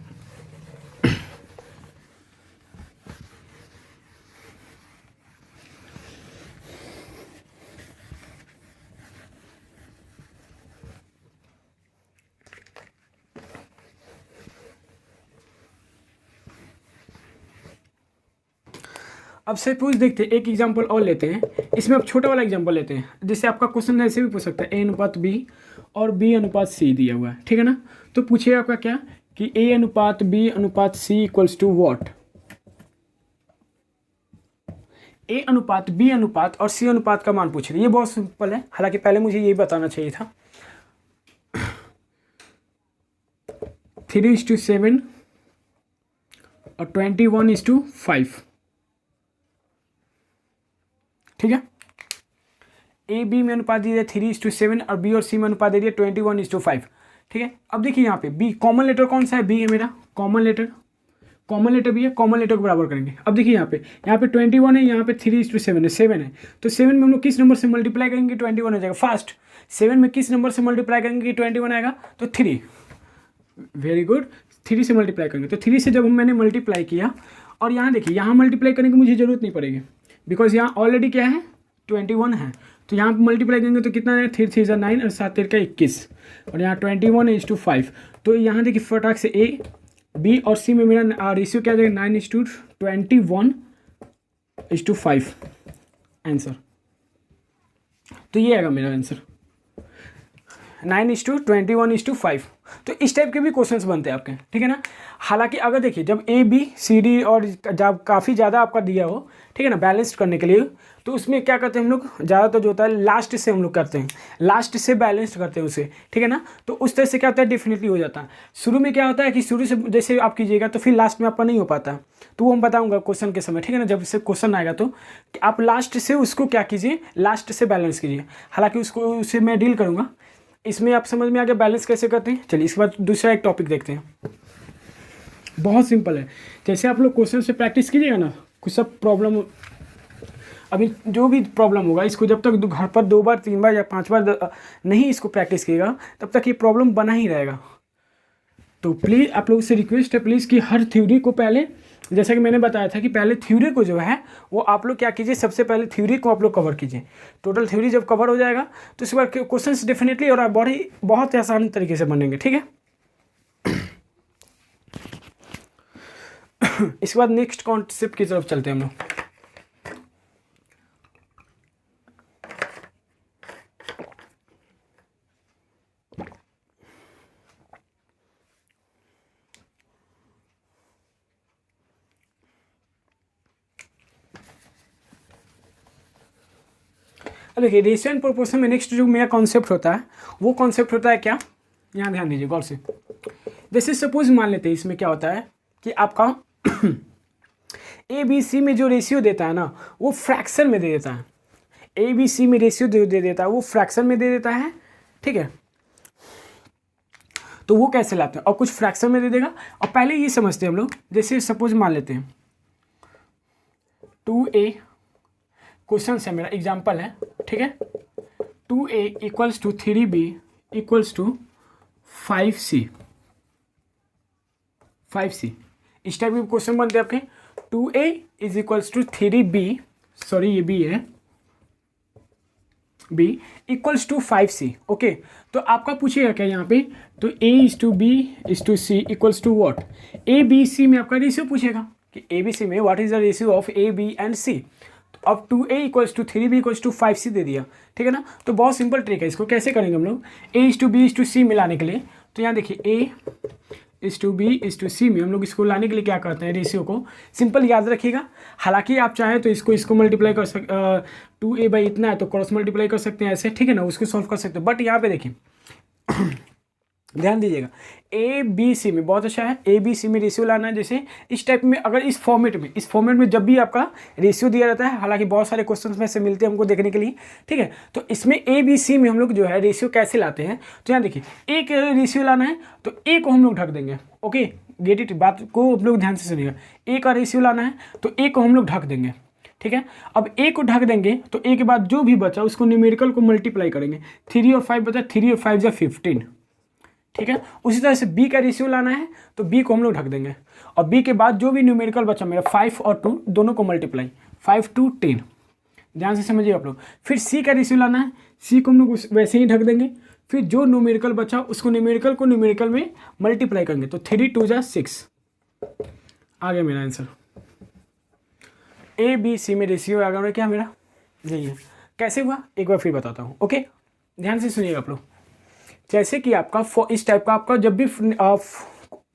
अब सपोज देखते हैं एक एग्जांपल और लेते हैं। इसमें अब छोटा वाला एग्जांपल लेते हैं, जिससे आपका क्वेश्चन ऐसे भी पूछ सकता है, A अनुपात B और B अनुपात C दिया हुआ है, ठीक है ना। तो पूछिए आपका क्या कि A अनुपात B अनुपात C equals to what. A अनुपात B अनुपात और C अनुपात का मान पूछ रहे, ये बहुत सिंपल है, हालांकि पहले मुझे यही बताना चाहिए था। 3:7 और 21:5, ठीक है। A B में अनुपात दिया 3:7 और B और C में अनुपात दे दिया 21:5, ठीक है। अब देखिए यहाँ पे B कॉमन लेटर कौन सा है, B है मेरा कॉमन लेटर B है, कॉमन लेटर को बराबर करेंगे। अब देखिए यहाँ पे 21 है, यहाँ पे 3:7 है, 7 है, तो 7 में हम लोग किस नंबर से मल्टीप्लाई करेंगे 21 हो जाएगा फास्ट। 7 में किस नंबर से मल्टीप्लाई करेंगे 21 आएगा, तो 3, वेरी गुड, 3 से मल्टीप्लाई करेंगे। तो 3 से जब मैंने मल्टीप्लाई किया, और यहाँ देखिए यहाँ मल्टीप्लाई करने की मुझे जरूरत नहीं पड़ेगी, बिकॉज यहाँ ऑलरेडी क्या है 21 है, तो यहाँ पर मल्टीप्लाई करेंगे तो कितना है 3 3 9 और 7 3 21, और यहाँ 21:5। तो यहाँ देखिए फटाक से A B और C में मेरा रेशियो क्या आ जाएगा 9:21:5 आंसर। तो ये आएगा मेरा आंसर 9:21:5। तो इस टाइप के भी क्वेश्चंस बनते हैं आपके, ठीक है ना। हालांकि अगर देखिए जब A B C D और जब काफ़ी ज़्यादा आपका दिया हो, ठीक है ना, बैलेंस करने के लिए, तो उसमें क्या करते हैं हम लोग, ज़्यादातर जो होता है लास्ट से हम लोग करते हैं, लास्ट से बैलेंस करते हैं उसे, ठीक है ना। तो उस तरह से क्या होता है डेफिनेटली हो जाता है। शुरू में क्या होता है कि शुरू से जैसे आप कीजिएगा तो फिर लास्ट में आपका नहीं हो पाता, तो वो हम बताऊंगा क्वेश्चन के समय, ठीक है ना। जब से क्वेश्चन आएगा तो आप लास्ट से उसको क्या कीजिए, लास्ट से बैलेंस कीजिए। हालाँकि उससे मैं डील करूँगा, इसमें आप समझ में आ गया बैलेंस कैसे करते हैं। चलिए इसके बाद दूसरा एक टॉपिक देखते हैं। बहुत सिंपल है। जैसे आप लोग क्वेश्चन से प्रैक्टिस कीजिएगा ना, कुछ सब प्रॉब्लम, अभी जो भी प्रॉब्लम होगा इसको जब तक घर पर 2 बार 3 बार या 5 बार नहीं इसको प्रैक्टिस कीजिएगा तब तक ये प्रॉब्लम बना ही रहेगा। तो प्लीज़ आप लोगों से रिक्वेस्ट है प्लीज़ कि हर थ्योरी को पहले, जैसा कि मैंने बताया था कि पहले थ्योरी को जो है वो आप लोग क्या कीजिए, सबसे पहले थ्योरी को आप लोग कवर कीजिए। टोटल थ्योरी जब कवर हो जाएगा तो इसके बाद क्वेश्चंस डेफिनेटली और बहुत आसान तरीके से बनेंगे, ठीक है। इसके बाद नेक्स्ट कॉन्सेप्ट की तरफ चलते हैं हम लोग। अब देखिए रेशियो एंड प्रोपोर्शन में नेक्स्ट जो मेरा कॉन्सेप्ट होता है वो कॉन्सेप्ट होता है क्या, यहाँ ध्यान दीजिए गौर से। जैसे सपोज मान लेते हैं इसमें क्या होता है कि आपका ए बी सी में जो रेशियो देता है ना वो फ्रैक्शन में दे देता है। ए बी सी में रेशियो दे देता है वो फ्रैक्शन में दे देता है, ठीक है। तो वो कैसे लाते हैं, और कुछ फ्रैक्शन में दे देगा। और पहले ये समझते हैं हम लोग, जैसे सपोज मान लेते हैं 2a क्वेश्चन है, मेरा एग्जाम्पल है, ठीक है। 2a equals to 3b equals to 5c। 5c इस टाइप के क्वेश्चन बनते हैं आपके। 2a is equals to 3b, sorry ये b है, b equals to 5c, okay. तो आपका पूछिएगा क्या यहाँ पे, तो a is to b is to c equals to what, a b c में आपका रेशियो पूछेगा कि a b c में what is the ratio of a b and c। अब 2a equals to 3b equals to 5c दे दिया, ठीक है ना। तो बहुत सिंपल ट्रिक है, इसको कैसे करेंगे हम लोग, a is to b is to c मिलाने के लिए। तो यहाँ देखिए a is to b is to c में हम लोग इसको लाने के लिए क्या करते हैं, रेशियो को सिंपल याद रखिएगा। हालांकि आप चाहें तो इसको मल्टीप्लाई कर सकते, 2a बाई इतना है तो क्रॉस मल्टीप्लाई कर सकते हैं ऐसे, ठीक है ना, उसको सॉल्व कर सकते हैं। बट यहाँ पे देखिए ध्यान दीजिएगा, ए बी सी में बहुत अच्छा है, ए बी सी में रेशियो लाना है। जैसे इस टाइप में, अगर इस फॉर्मेट में जब भी आपका रेशियो दिया रहता है, हालांकि बहुत सारे क्वेश्चंस में से मिलते हैं हमको देखने के लिए, ठीक है। तो इसमें ए बी सी में हम लोग जो है रेशियो कैसे लाते हैं, तो यहाँ देखिए ए का रेशियो लाना है तो ए को हम लोग ढक देंगे, ओके, गेट इट, बात को आप लोग ध्यान से सुनिएगा। ए का रेशियो लाना है तो ए को हम लोग ढक देंगे, ठीक है। अब ए को ढक देंगे तो ए के बाद जो भी बचा उसको न्यूमेरिकल को मल्टीप्लाई करेंगे, 3 और 5 बचा, 3 और 5 जा 15, ठीक है। उसी तरह से b का रेशियो लाना है तो b को हम लोग ढक देंगे, और b के बाद जो भी न्यूमेरिकल बचा मेरा 5 और 2 दोनों को मल्टीप्लाई, 5 2 10, ध्यान से समझिए आप लोग। फिर c का रेशियो लाना है, c को हम लोग वैसे ही ढक देंगे। फिर जो न्यूमेरिकल बचा उसको न्यूमेरिकल में मल्टीप्लाई करेंगे, तो 3 2 जा 6 आ गया मेरा आंसर। ए बी सी में रेशियो आ गया क्या मेरा, यही है। कैसे हुआ एक बार फिर बताता हूँ, ओके, ध्यान से सुनिएगा आप लोग। जैसे कि आपका इस टाइप का आपका जब भी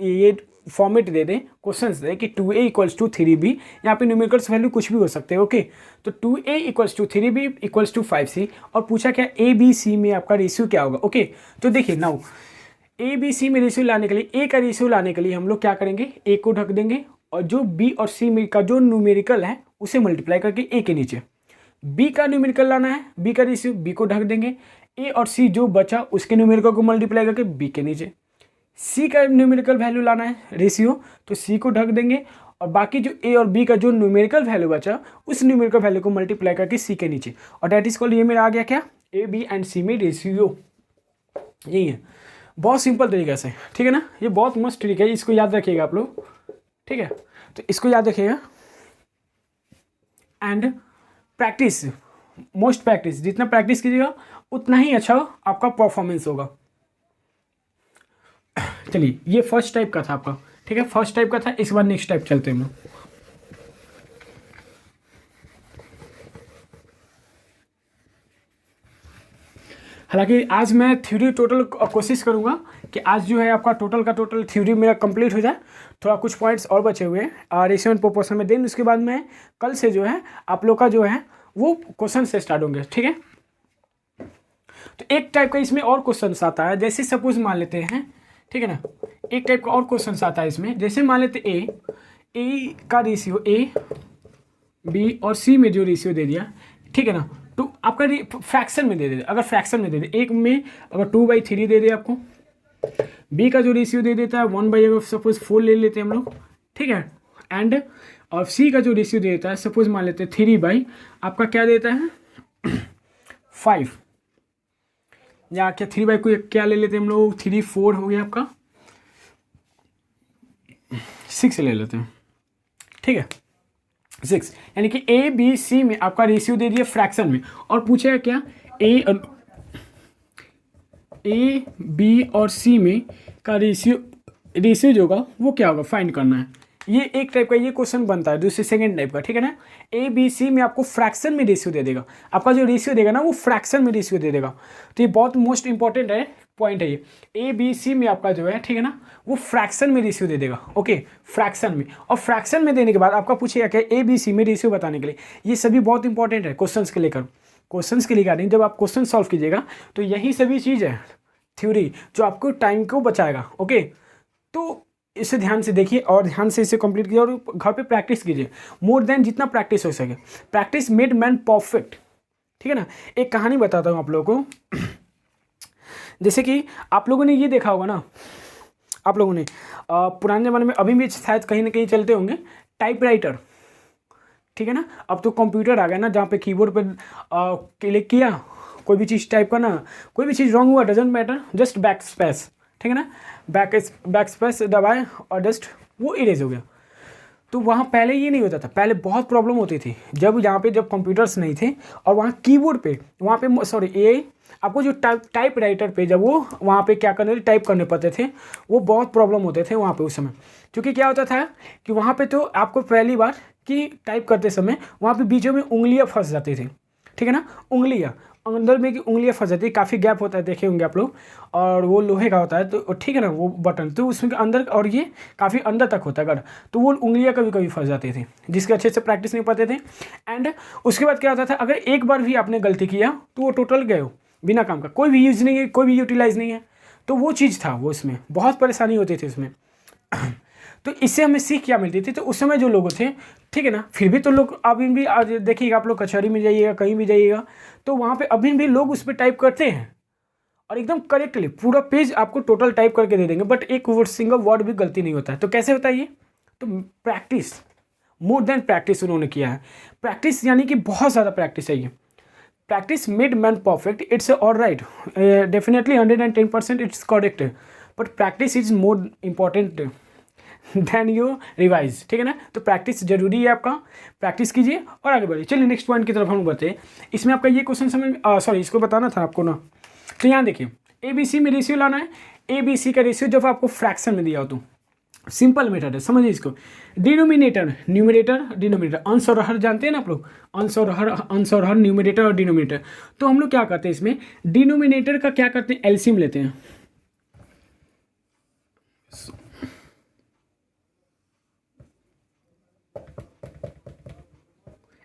ये फॉर्मेट दे दें, क्वेश्चंस दे कि 2a इक्वल्स टू 3b, यहाँ पे न्यूमेरिकल्स वैल्यू कुछ भी हो सकते हैं, ओके। तो 2a equals to 3b equals to 5c, और पूछा क्या a b c में आपका रेशियो क्या होगा, ओके। तो देखिए नाउ a b c में रेशियो लाने के लिए, a का रेशियो लाने के लिए हम लोग क्या करेंगे, a को ढक देंगे, और जो b और c में का जो न्यूमेरिकल है उसे मल्टीप्लाई करके a के नीचे। b का न्यूमेरिकल लाना है, b का रेशियो, b को ढक देंगे, a और c जो बचा उसके न्यूमेरिकल को मल्टीप्लाई करके b के नीचे। c का न्यूमेरिकल वैल्यू लाना है रेशियो, तो c को ढक देंगे, और बाकी जो a और b का जो न्यूमेरिकल वैल्यू बचा उस न्यूमेरिकल वैल्यू को मल्टीप्लाई करके c के नीचे, और डेट इज कॉल्ड, ये मेरा आ गया क्या, a b एंड c में रेशियो। यही है, बहुत सिंपल तरीके से, ठीक है ना। ये बहुत मस्त ट्रिक है, इसको याद रखिएगा आप लोग, ठीक है। तो इसको याद रखिएगा एंड प्रैक्टिस, मोस्ट प्रैक्टिस, जितना प्रैक्टिस कीजिएगा उतना ही अच्छा आपका परफॉर्मेंस होगा। चलिए ये फर्स्ट टाइप का था आपका, ठीक है, फर्स्ट टाइप का था। इस बार नेक्स्ट टाइप चलते हैं हम लोग। हालांकि आज मैं थ्योरी टोटल कोशिश करूंगा कि आज जो है आपका टोटल का टोटल थ्योरी मेरा कंप्लीट हो जाए। थोड़ा कुछ पॉइंट्स और बचे हुए हैं रेशियो एंड प्रोपोर्शन में। देन उसके बाद मैं कल से जो है आप लोग का जो है वो क्वेश्चन से स्टार्ट होंगे, ठीक है। तो एक टाइप का इसमें और क्वेश्चन आता है, जैसे सपोज मान लेते हैं, ठीक है ना, एक टाइप का और क्वेश्चन आता है इसमें। जैसे मान लेते ए का रेशियो, ए बी और सी में जो रेशियो दे दिया, ठीक है ना, तो आपका फ्रैक्शन में दे दे, अगर फ्रैक्शन में दे दे, एक में अगर 2/3 दे दे आपको, बी का जो रेशियो दे देता है 1/, सपोज 4 ले लेते हैं हम लोग, ठीक है। एंड और सी का जो रेशियो दे देता है, सपोज मान लेते हैं 3/, आपका क्या देता है 5, या क्या 3/, को क्या ले लेते हैं हम लोग, 3 4 हो गया आपका, 6 ले लेते हैं, ठीक है 6। यानी कि ए बी सी में आपका रेशियो दे दिया फ्रैक्शन में, और पूछेगा क्या ए बी और सी में का रेशियो जो होगा वो क्या होगा, फाइंड करना है। ये एक टाइप का ये क्वेश्चन बनता है, दूसरे सेकंड टाइप का, ठीक है ना। ए बी सी में आपको फ्रैक्शन में रेशियो दे देगा, आपका जो रेशियो देगा ना वो फ्रैक्शन में रेशियो दे देगा। तो ये बहुत मोस्ट इंपॉर्टेंट है, पॉइंट है ये। ए बी सी में आपका जो है, ठीक है ना, वो फ्रैक्शन में रेशियो दे देगा, ओके, फ्रैक्शन में। और फ्रैक्शन में देने के बाद आपका पूछेगा क्या, ए बी सी में रेशियो बताने के लिए। ये सभी बहुत इंपॉर्टेंट है क्वेश्चंस के लेकर, क्वेश्चंस के रिगार्डिंग जब आप क्वेश्चन सॉल्व कीजिएगा तो यही सभी चीज़ है थ्योरी जो आपको टाइम को बचाएगा, ओके। तो इसे ध्यान से देखिए और ध्यान से इसे कंप्लीट कीजिए और घर पे प्रैक्टिस कीजिए, मोर देन जितना प्रैक्टिस हो सके। प्रैक्टिस मेड मैन परफेक्ट, ठीक है ना। एक कहानी बताता हूँ आप लोगों को। जैसे कि आप लोगों ने ये देखा होगा ना, आप लोगों ने पुराने ज़माने में, अभी भी शायद कहीं ना कहीं चलते होंगे, टाइपराइटर, ठीक है ना। अब तो कंप्यूटर आ गया ना, जहाँ पे कीबोर्ड पे क्लिक किया, कोई भी चीज़ टाइप करना, कोई भी चीज़ रॉन्ग हुआ doesn't matter, just back space, ठीक है ना, बैक स्पेस दबाए और जस्ट वो इरेज हो गया। तो वहाँ पहले ये नहीं होता था, पहले बहुत प्रॉब्लम होती थी जब यहाँ पे जब कंप्यूटर्स नहीं थे, और वहाँ कीबोर्ड पे, वहाँ पे सॉरी ये आपको जो टाइप राइटर पे जब वो वहाँ पे क्या करने टाइप करने पड़ते थे, वो बहुत प्रॉब्लम होते थे वहाँ पे उस समय। क्योंकि क्या होता था कि वहाँ पे तो आपको पहली बार कि टाइप करते समय वहाँ पे बीचों में उंगलियाँ फंस जाती थी, ठीक है ना, उंगलियाँ अंदर में की उंगलियाँ फंस जाती है, काफ़ी गैप होता है, देखे होंगे आप लोग, और वो लोहे का होता है, तो ठीक है ना वो बटन, तो उसमें अंदर, और ये काफ़ी अंदर तक होता है अगर, तो वो उंगलियाँ कभी कभी फंस जाती थी, जिसके अच्छे से प्रैक्टिस नहीं पाते थे। एंड उसके बाद क्या होता था, अगर एक बार भी आपने गलती किया तो वो टोटल गए हो, बिना काम का, कोई भी यूज नहीं है, कोई भी यूटिलाइज नहीं है। तो वो चीज़ था, वो इसमें बहुत परेशानी होती थी उसमें। तो इससे हमें सीख क्या मिलती थी, तो उस समय जो लोग थे, ठीक है ना, फिर भी तो लोग अभी भी देखिएगा, आप लोग कचहरी में जाइएगा, कहीं भी जाइएगा, तो वहाँ पे अभी भी लोग उस पर टाइप करते हैं और एकदम करेक्टली पूरा पेज आपको टोटल टाइप करके दे देंगे, बट एक सिंगल वर्ड भी गलती नहीं होता है। तो कैसे होता है ये, तो प्रैक्टिस, मोर देन प्रैक्टिस उन्होंने किया है। प्रैक्टिस यानी कि बहुत ज़्यादा प्रैक्टिस है ये। Practice made man perfect, it's all right, definitely 110% it's correct, but practice is more important than you revise, ठीक है ना। तो प्रैक्टिस जरूरी है, आपका प्रैक्टिस कीजिए और आगे बढ़िए। चलिए नेक्स्ट पॉइंट की तरफ हम बढ़ते हैं। इसमें आपका ये क्वेश्चन समझ, सॉरी इसको बताना था आपको ना, तो यहाँ देखिए ए बी सी में रेशियो लाना है। ए बी सी का रेशियो जब आपको फ्रैक्शन में दिया हो तो सिंपल मेथड है, समझिए इसको। डिनोमिनेटर, न्यूमरेटर, डिनोमिनेटर, अंश और हर जानते हैं ना आप लोग, अंश और हर, न्यूमरेटर और डिनोमिनेटर। तो हम लोग क्या करते हैं इसमें, डिनोमिनेटर का क्या करते हैं, एलसीएम लेते हैं।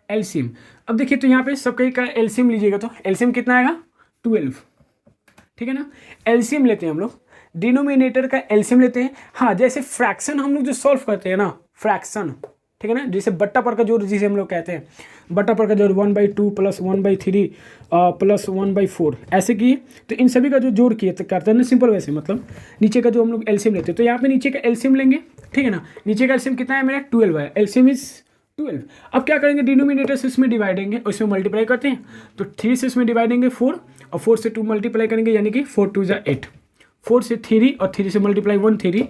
एलसीएम, अब देखिए तो यहाँ पे सब कहीं का एलसीएम लीजिएगा तो एलसीएम कितना आएगा 12, ठीक है ना। एलसीएम लेते हैं हम लोग, डिनोमिनेटर का एलसीएम लेते हैं। हाँ, जैसे फ्रैक्शन हम लोग जो सॉल्व करते हैं ना, फ्रैक्शन, ठीक है ना, जैसे बट्टा पर का जोड़ जिसे हम लोग कहते हैं, बट्टा पर का जोड़ 1/2 + 1/3 + 1/4 ऐसे किए। तो इन सभी का जो जोड़ किए तो करते हैं ना सिंपल, वैसे मतलब नीचे का जो हम लोग एलसीएम लेते हैं, तो यहाँ पे नीचे का एलसीएम लेंगे, ठीक है ना। नीचे का एलसीएम कितना है मेरा 12 है, एलसीएम इज 12। अब क्या करेंगे, डिनोमिनेटर से इसमें डिवाइडेंगे, उसमें मल्टीप्लाई करते हैं, तो 3 से इसमें डिवाइडेंगे 4, और 4 से 2 मल्टीप्लाई करेंगे, यानी कि 4 2 = 8, 4 से 3 और 3 से मल्टीप्लाई 1 3,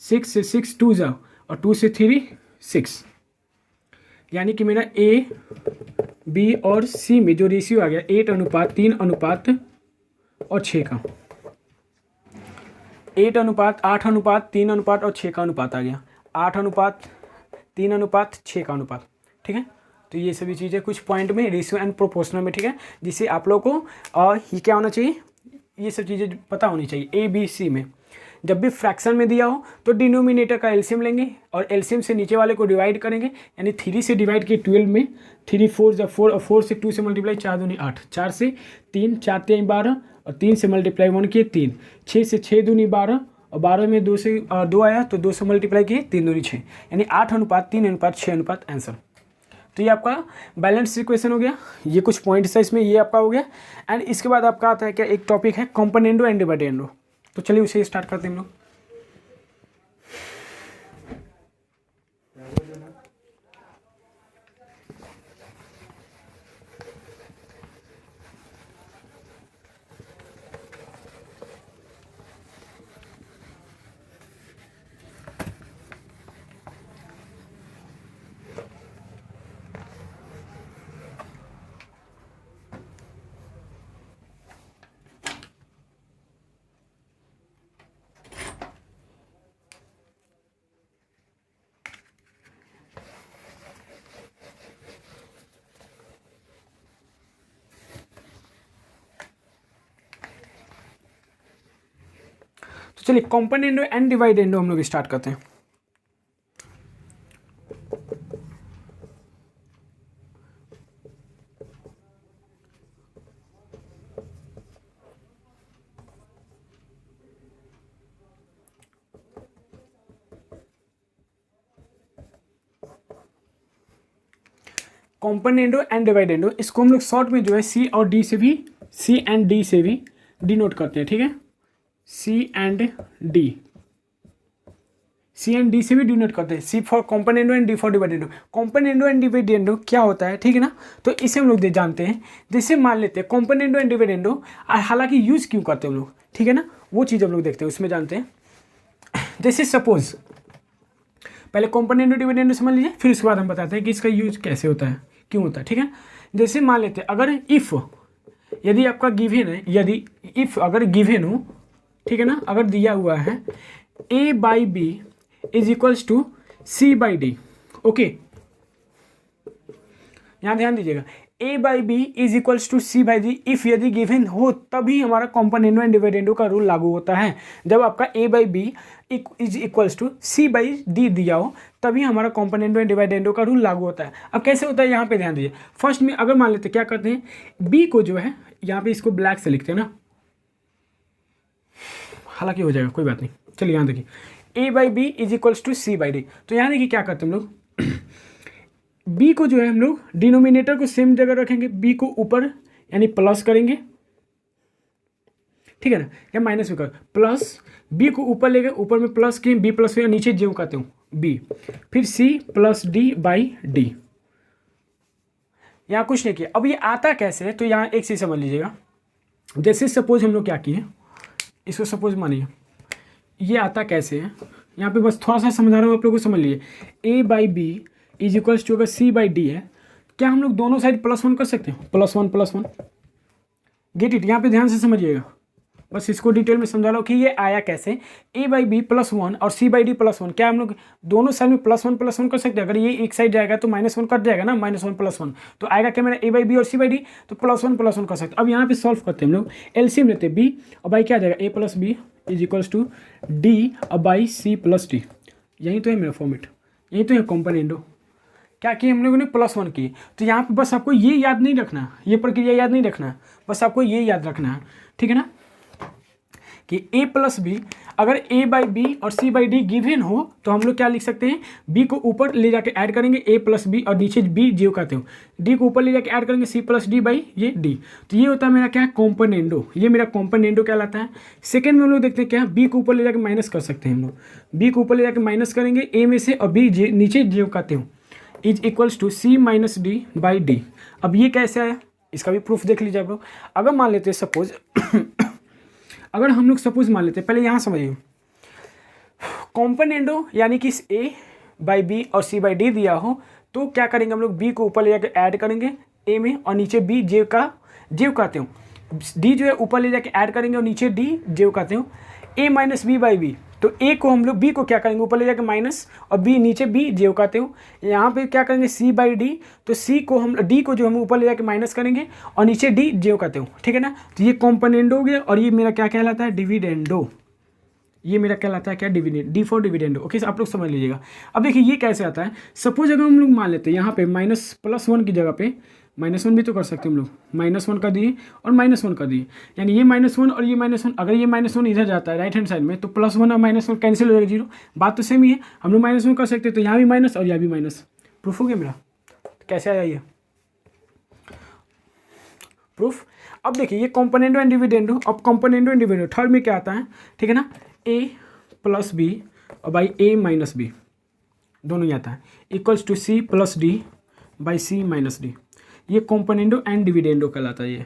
6 से 6 2 = और 2 से 3 6, यानी कि मेरा ए बी और सी में जो रेशियो आ गया 8:3 और 6 का, 8:8:3 और 6 का अनुपात आ गया, 8:3:6 का अनुपात, ठीक है। तो ये सभी चीज़ें कुछ पॉइंट में रेशियो एंड प्रोपोर्शनल में, ठीक है, जिससे आप लोग को ये क्या होना चाहिए, ये सब चीज़ें पता होनी चाहिए। ए बी सी में जब भी फ्रैक्शन में दिया हो तो डिनोमिनेटर का एलसीएम लेंगे और एलसीएम से नीचे वाले को डिवाइड करेंगे, यानी 3 से डिवाइड किए 12 में, 3 4 = 4 और 4 से 2 से मल्टीप्लाई 4 दूनी 8, 4 से 3 4 3 12 और 3 से मल्टीप्लाई 1 किए 3, 6 से 6 दूनी 12 और 12 में 2 से 2 आया तो 2 से मल्टीप्लाई किए 3 दूनी 6, यानी 8:3:6 आंसर। तो ये आपका बैलेंस इक्वेशन हो गया। ये कुछ पॉइंट्स है इसमें, ये आपका हो गया। एंड इसके बाद आपका आता है क्या, एक टॉपिक है कॉम्पोनेंडो एंड डिविडेंडो। तो चलिए उसे स्टार्ट करते हैं हम लोग। तो चलिए कॉम्पोनेंडो एंड डिवाइडेंडो हम लोग स्टार्ट करते हैं। कॉम्पोनेंडो एंड डिवाइडेंडो, इसको हम लोग शॉर्ट में जो है सी और डी से भी, सी एंड डी से भी डिनोट करते हैं, ठीक है। C and d, c and d से भी डिनोट करते हैं। C for componendo and d for dividendo. Componendo and dividendo क्या होता है, ठीक है ना। तो इसे हम लोग जानते हैं। जैसे मान लेते हैं कॉम्पोनेंडो एंड डिवाइडेंडो, हालांकि यूज क्यों करते हैं हम लोग, ठीक है ना, वो चीज़ हम लोग देखते हैं, उसमें जानते हैं। जैसे सपोज पहले कॉम्पोनेंडो डिविडेंडो समझ लीजिए, फिर उसके बाद हम बताते हैं कि इसका यूज कैसे होता है, क्यों होता है, ठीक है। जैसे मान लेते हैं अगर इफ़, यदि आपका गिवन है, यदि इफ़ अगर गिवन हो, ठीक है ना, अगर दिया हुआ है a by B is equals to C by D, okay, यहाँ ध्यान दीजिएगा, a by B is equals to C by D if यदि गिवन हो तभी हमारा कॉम्पोनेंडो एंड डिविडेंडो का रूल लागू होता है। जब आपका a by B is equals to C by D दिया हो तभी हमारा कॉम्पोनेंडो एंड डिविडेंडो का रूल लागू होता है। अब कैसे होता है यहाँ पे ध्यान दीजिए। फर्स्ट में अगर मान लेते क्या करते हैं, b को जो है यहाँ पे इसको ब्लैक से लिखते हैं ना, हालांकि हो जाएगा कोई बात नहीं। चलिए यहाँ देखिए a by B is equals to C by D, तो यहाँ देखिए क्या करते हैं हम लोग, b को जो है हम लोग डिनोमिनेटर को सेम जगह रखेंगे, b को ऊपर यानी प्लस करेंगे, ठीक है ना, या माइनस में कर, प्लस b को ऊपर लेके ऊपर में प्लस किए, b प्लस हुआ, नीचे जो कहते हूँ b, फिर c plus d by D. यहाँ कुछ नहीं किया। अब ये आता कैसे है, तो यहाँ एक चीज़ समझ लीजिएगा। जैसे सपोज हम लोग क्या किए, इसको सपोज मानिए ये आता कैसे है, यहाँ पे बस थोड़ा सा समझा रहा हूँ, आप लोगों को समझ लीजिए। a by B is equals to अगर सी बाई डी है, क्या हम लोग दोनों साइड +1 कर सकते हैं, +1 गेट इट। यहाँ पे ध्यान से समझिएगा, बस इसको डिटेल में समझा लो कि ये आया कैसे। a बाई बी +1 और c बाई डी +1, क्या हम लोग दोनों साइड में +1 कर सकते हैं। अगर ये एक साइड जाएगा तो -1 कट जाएगा ना, -1 +1 तो आएगा क्या मेरा a बाई बी और c बाई डी, तो +1 कर सकते हैं। अब यहाँ पे सॉल्व करते हैं हम लोग, एलसीएम लेते हैं b और बाई क्या आ जाएगा, a plus B is equals to D और बाई c प्लस डी। यही तो है मेरा फॉर्मेट, यही तो है कॉम्पोनेंडो। क्या किए हम लोगों ने, +1 की। तो यहाँ पे बस आपको ये याद नहीं रखना, ये प्रक्रिया याद नहीं रखना, बस आपको ये याद रखना है, ठीक है ना, कि a प्लस बी, अगर a बाई बी और c बाई डी गिवन हो तो हम लोग क्या लिख सकते हैं, b को ऊपर ले जाके ऐड करेंगे a प्लस बी और नीचे b जीरो कहते हो, d को ऊपर ले जाके ऐड करेंगे c प्लस डी बाई ये d। तो ये होता है मेरा क्या, कॉम्पोनेंडो, ये मेरा कॉम्पोनेंडो कहलाता है। सेकंड में हम लोग देखते हैं क्या, b को ऊपर ले जाके माइनस कर सकते हैं हम लोग, b को ऊपर ले जाके माइनस करेंगे a में से और b नीचे जीरो कहते हो, is equals to c minus D by D. अब ये कैसे आया, इसका भी प्रूफ देख लीजिए आप लोग। अगर मान लेते हैं सपोज अगर हम लोग सपोज मान लेते हैं, पहले यहाँ समझिए, कॉम्पोनेंडो यानी कि a बाई बी और c बाई डी दिया हो तो क्या करेंगे हम लोग, b को ऊपर ले जाकर ऐड करेंगे a में और नीचे b जेव कहते हो, d जो है ऊपर ले जाके ऐड करेंगे और नीचे d जेव कहते हो, a minus B by B, तो a को हम लोग b को क्या करेंगे ऊपर ले जाके माइनस और b नीचे b जेव कहते हो। यहाँ पे क्या करेंगे c बाई डी, तो c को हम d को जो हम ऊपर ले जाके माइनस करेंगे और नीचे d जेव कहते हो, ठीक है ना। तो ये कॉम्पोनेंडो हो गया और ये मेरा क्या कहलाता है, डिविडेंडो। ये मेरा कहलाता है क्या, dividend, D for dividendo. Okay, आप लोग समझ लीजिएगा। अब देखिए ये कैसे आता है, सपोज अगर हम लोग मान लेते हैं यहाँ पे +1 की जगह पे -1 भी तो कर सकते हैं हम लोग, -1 कर दिए और -1 कर दिए, यानी ये -1 और ये -1, अगर ये -1 इधर जाता है राइट हैंड साइड में तो +1 और -1 कैंसिल हो जाएगा, जीरो। बात तो सेम ही है, हम लोग -1 कर सकते हैं, तो यहाँ भी माइनस और यहाँ भी माइनस। प्रूफ हो गया मेरा, तो कैसे आया ये प्रूफ। अब देखिए ये कॉम्पोनेंडो एंड डिविडेंडो, अब कॉम्पोनेंडो एंड डिविडेंडो थर्ड में क्या आता है, ठीक है ना, a प्लस बी और बाई a माइनस बी दोनों ही आता है, equals to c plus D by c minus D. ये कॉम्पोनेंडो एंड डिविडेंडो कहलाता है, ये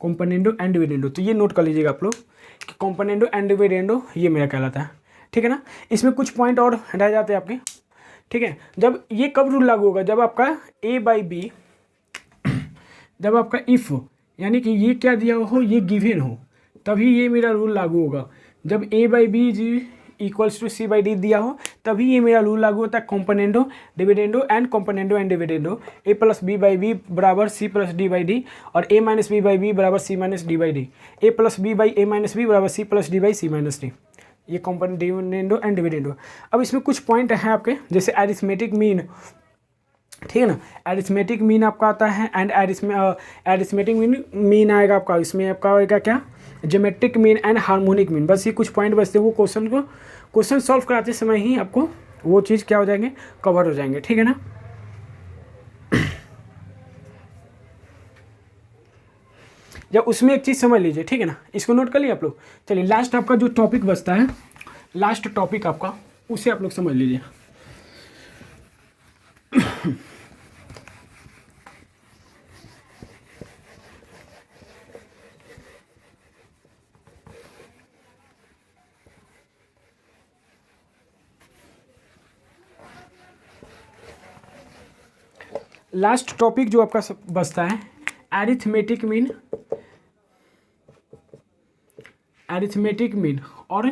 कॉम्पोनेंडो एंड डिविडेंडो। तो ये नोट कर लीजिएगा आप लोग कि कॉम्पोनेंडो एंड डिविडेंडो ये मेरा कहलाता है, ठीक है ना। इसमें कुछ पॉइंट और रह जाते हैं आपके, ठीक है। जब ये कब रूल लागू होगा, जब आपका a बाई बी, जब आपका इफ़ यानी कि ये क्या दिया हो, ये गिवन हो, तभी ये मेरा रूल लागू होगा। जब a by B equals to c by D दिया हो, तभी ये मेरा रूल लागू होता है componendo dividendo and componendo and dividendo. a plus B by B बराबर c plus D by D और a minus B by B बराबर c minus D by D. a plus B by a minus B बराबर c plus D by c minus D. ये component dividendo and dividendo. अब इसमें कुछ point हैं आपके, जैसे एरिथमेटिक मीन, ठीक है ना। एरिथमेटिक मीन आपका आता है एंड एरिथमेटिक मीन आएगा आपका, इसमें आपका आएगा क्या, geometric mean and harmonic mean. बस ये कुछ पॉइंट बचते हैं, वो क्वेश्चन सॉल्व कराते समय ही आपको वो चीज़ क्या हो जाएंगे, कवर हो जाएंगे, ठीक है ना। जब उसमें एक चीज़ समझ लीजिए, ठीक है ना, इसको नोट कर लिया आप लोग। चलिए लास्ट आपका जो टॉपिक बचता है, लास्ट टॉपिक आपका, उसे आप लोग समझ लीजिए। लास्ट टॉपिक जो आपका बचता है, एरिथमेटिक मीन और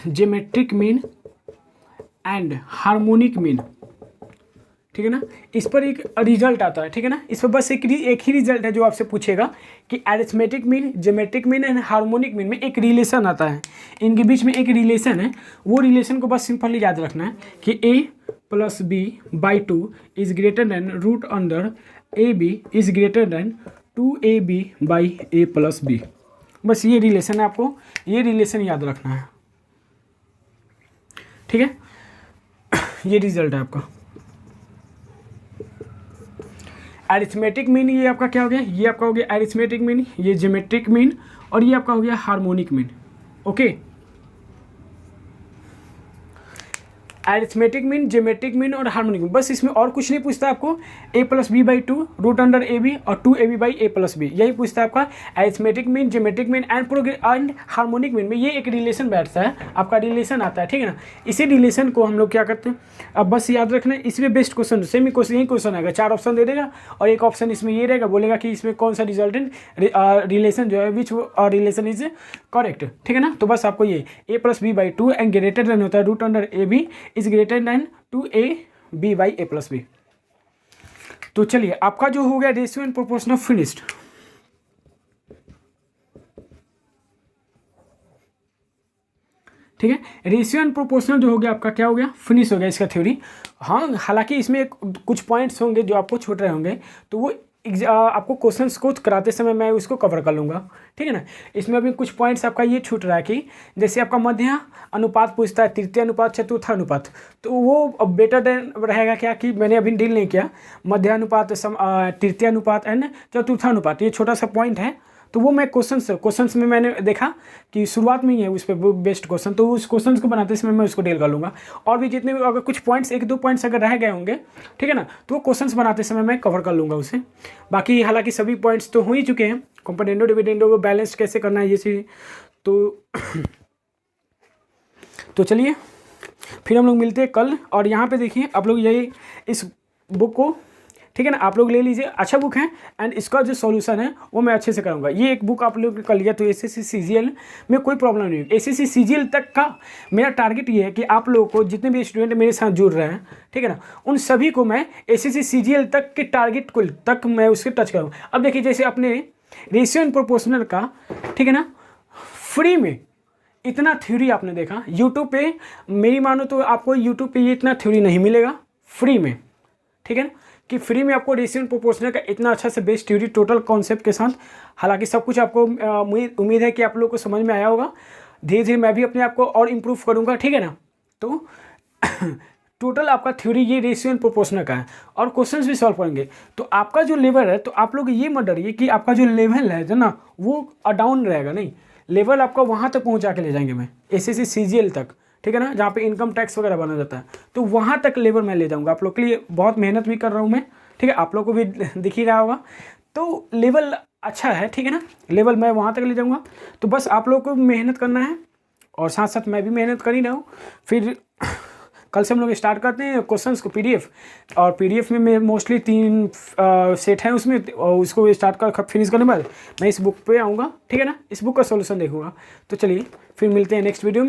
geometric mean and harmonic mean, ठीक है ना। इस पर एक रिजल्ट आता है, ठीक है ना। इस पर बस एक ही रिजल्ट है जो आपसे पूछेगा कि arithmetic mean, geometric mean and harmonic mean में एक रिलेशन आता है, इनके बीच में एक रिलेशन है। वो रिलेशन को बस सिंपली याद रखना है कि a plus B by two is greater than root under A B is greater than 2ab by a plus B. बस ये रिलेशन है, आपको ये रिलेशन याद रखना है, ठीक है। ये रिजल्ट है आपका। एरिथमेटिक मीन ये आपका क्या हो गया, ये आपका हो गया एरिथमेटिक मीन, ये ज्योमेट्रिक मीन और ये आपका हो गया harmonic mean, okay. Arithmetic mean, geometric mean और हार्मोनिक मीन, बस इसमें और कुछ नहीं पूछता आपको। a plus B by two root under A B और 2ab by a plus B, यही पूछता है आपका। Arithmetic mean, geometric mean and harmonic mean में ये एक रिलेशन बैठता है, आपका रिलेशन आता है, ठीक है ना। इसी रिलेशन को हम लोग क्या करते हैं, अब बस याद रखना है। इसमें बेस्ट क्वेश्चन सेम ही क्वेश्चन, यही क्वेश्चन आएगा, 4 ऑप्शन दे देगा और एक ऑप्शन इसमें ये रहेगा, बोलेगा कि इसमें कौन सा रिजल्टेंट रिलेशन जो है विच रिलेशन इज करेक्ट, ठीक है ना। तो बस आपको ये a plus B by two and greater than होता है root under A B is greater than 2ab by a plus B. तो चलिए आपका जो हो गया रेशियो एंड प्रोपोर्शन फिनिश्ड, ठीक है। रेशियो एंड प्रोपोर्शनल जो हो गया आपका क्या हो गया, फिनिश हो गया इसका थ्योरी। हाँ, हालांकि इसमें कुछ पॉइंट्स होंगे जो आपको छूट रहे होंगे, तो वो आपको क्वेश्चंस को कराते समय मैं उसको कवर कर लूँगा, ठीक है ना। इसमें अभी कुछ पॉइंट्स आपका ये छूट रहा है कि जैसे आपका मध्य अनुपात पूछता है, तृतीय अनुपात, चतुर्थ अनुपात, तो वो बेटर देन रहेगा क्या कि मैंने अभी डील नहीं किया, मध्य अनुपात, तृतीय अनुपात एंड चतुर्थ अनुपात, ये छोटा सा पॉइंट है। तो वो मैं क्वेश्चंस में मैंने देखा कि शुरुआत में ही है उस पर बेस्ट क्वेश्चन, तो उस क्वेश्चन को बनाते समय मैं उसको डील कर लूँगा। और भी जितने भी अगर कुछ पॉइंट्स, 1-2 पॉइंट्स अगर रह गए होंगे, ठीक है ना, तो वो क्वेश्चंस बनाते समय मैं कवर कर लूँगा उसे। बाकी हालांकि सभी पॉइंट्स तो हो ही चुके हैं, कॉम्पोनेंडो डिविडेंडो को बैलेंस कैसे करना है ये चीज़। तो चलिए फिर हम लोग मिलते हैं कल। और यहाँ पे देखिए आप लोग यही इस बुक को, ठीक है ना, आप लोग ले लीजिए, अच्छा बुक है एंड इसका जो सॉल्यूशन है वो मैं अच्छे से कराऊंगा। ये एक बुक आप लोग कर लिया तो एसएससी सीजीएल में कोई प्रॉब्लम नहीं है। एसएससी सीजीएल तक का मेरा टारगेट ये है कि आप लोगों को जितने भी स्टूडेंट मेरे साथ जुड़ रहे हैं, ठीक है ना, उन सभी को मैं एसएससी सीजीएल तक के टारगेट को तक मैं उसके टच करूँ। अब देखिए जैसे अपने रेशियो एंड प्रोपोर्शनल का, ठीक है ना, फ्री में इतना थ्योरी आपने देखा यूट्यूब पे, मेरी मानो तो आपको यूट्यूब पे ये इतना थ्योरी नहीं मिलेगा फ्री में, ठीक है ना, कि फ्री में आपको रेशियो एंड प्रोपोर्शनल का इतना अच्छा से बेस्ट थ्योरी टोटल कॉन्सेप्ट के साथ। हालांकि सब कुछ आपको उम्मीद है कि आप लोगों को समझ में आया होगा। धीरे धीरे मैं भी अपने आप को और इम्प्रूव करूँगा, ठीक है ना। तो टोटल आपका थ्योरी ये रेशियो एंड प्रोपोर्शनल का है और क्वेश्चंस भी सॉल्व करेंगे। तो आपका जो लेवल है, तो आप लोग ये मत डरिए कि आपका जो लेवल है जो ना वो डाउन रहेगा, नहीं, लेवल आपका वहाँ तक पहुँचा के ले जाएंगे मैं, एसएससी सीजीएल तक, ठीक है ना, जहाँ पे इनकम टैक्स वगैरह बना जाता है, तो वहाँ तक लेवल मैं ले जाऊँगा। आप लोग के लिए बहुत मेहनत भी कर रहा हूँ मैं, ठीक है, आप लोग को भी दिख ही रहा होगा। तो लेवल अच्छा है, ठीक है ना, लेवल मैं वहाँ तक ले जाऊँगा। तो बस आप लोग को मेहनत करना है और साथ साथ मैं भी मेहनत कर ही रहा हूँ। फिर कल से हम लोग स्टार्ट करते हैं क्वेश्चंस को पीडीएफ, और पीडीएफ में मैं मोस्टली 3 सेट हैं उसमें, और उसको स्टार्ट कर फिनिश करने के बाद मैं इस बुक पे आऊँगा, ठीक है ना, इस बुक का सॉल्यूशन देखूँगा। तो चलिए फिर मिलते हैं नेक्स्ट वीडियो में।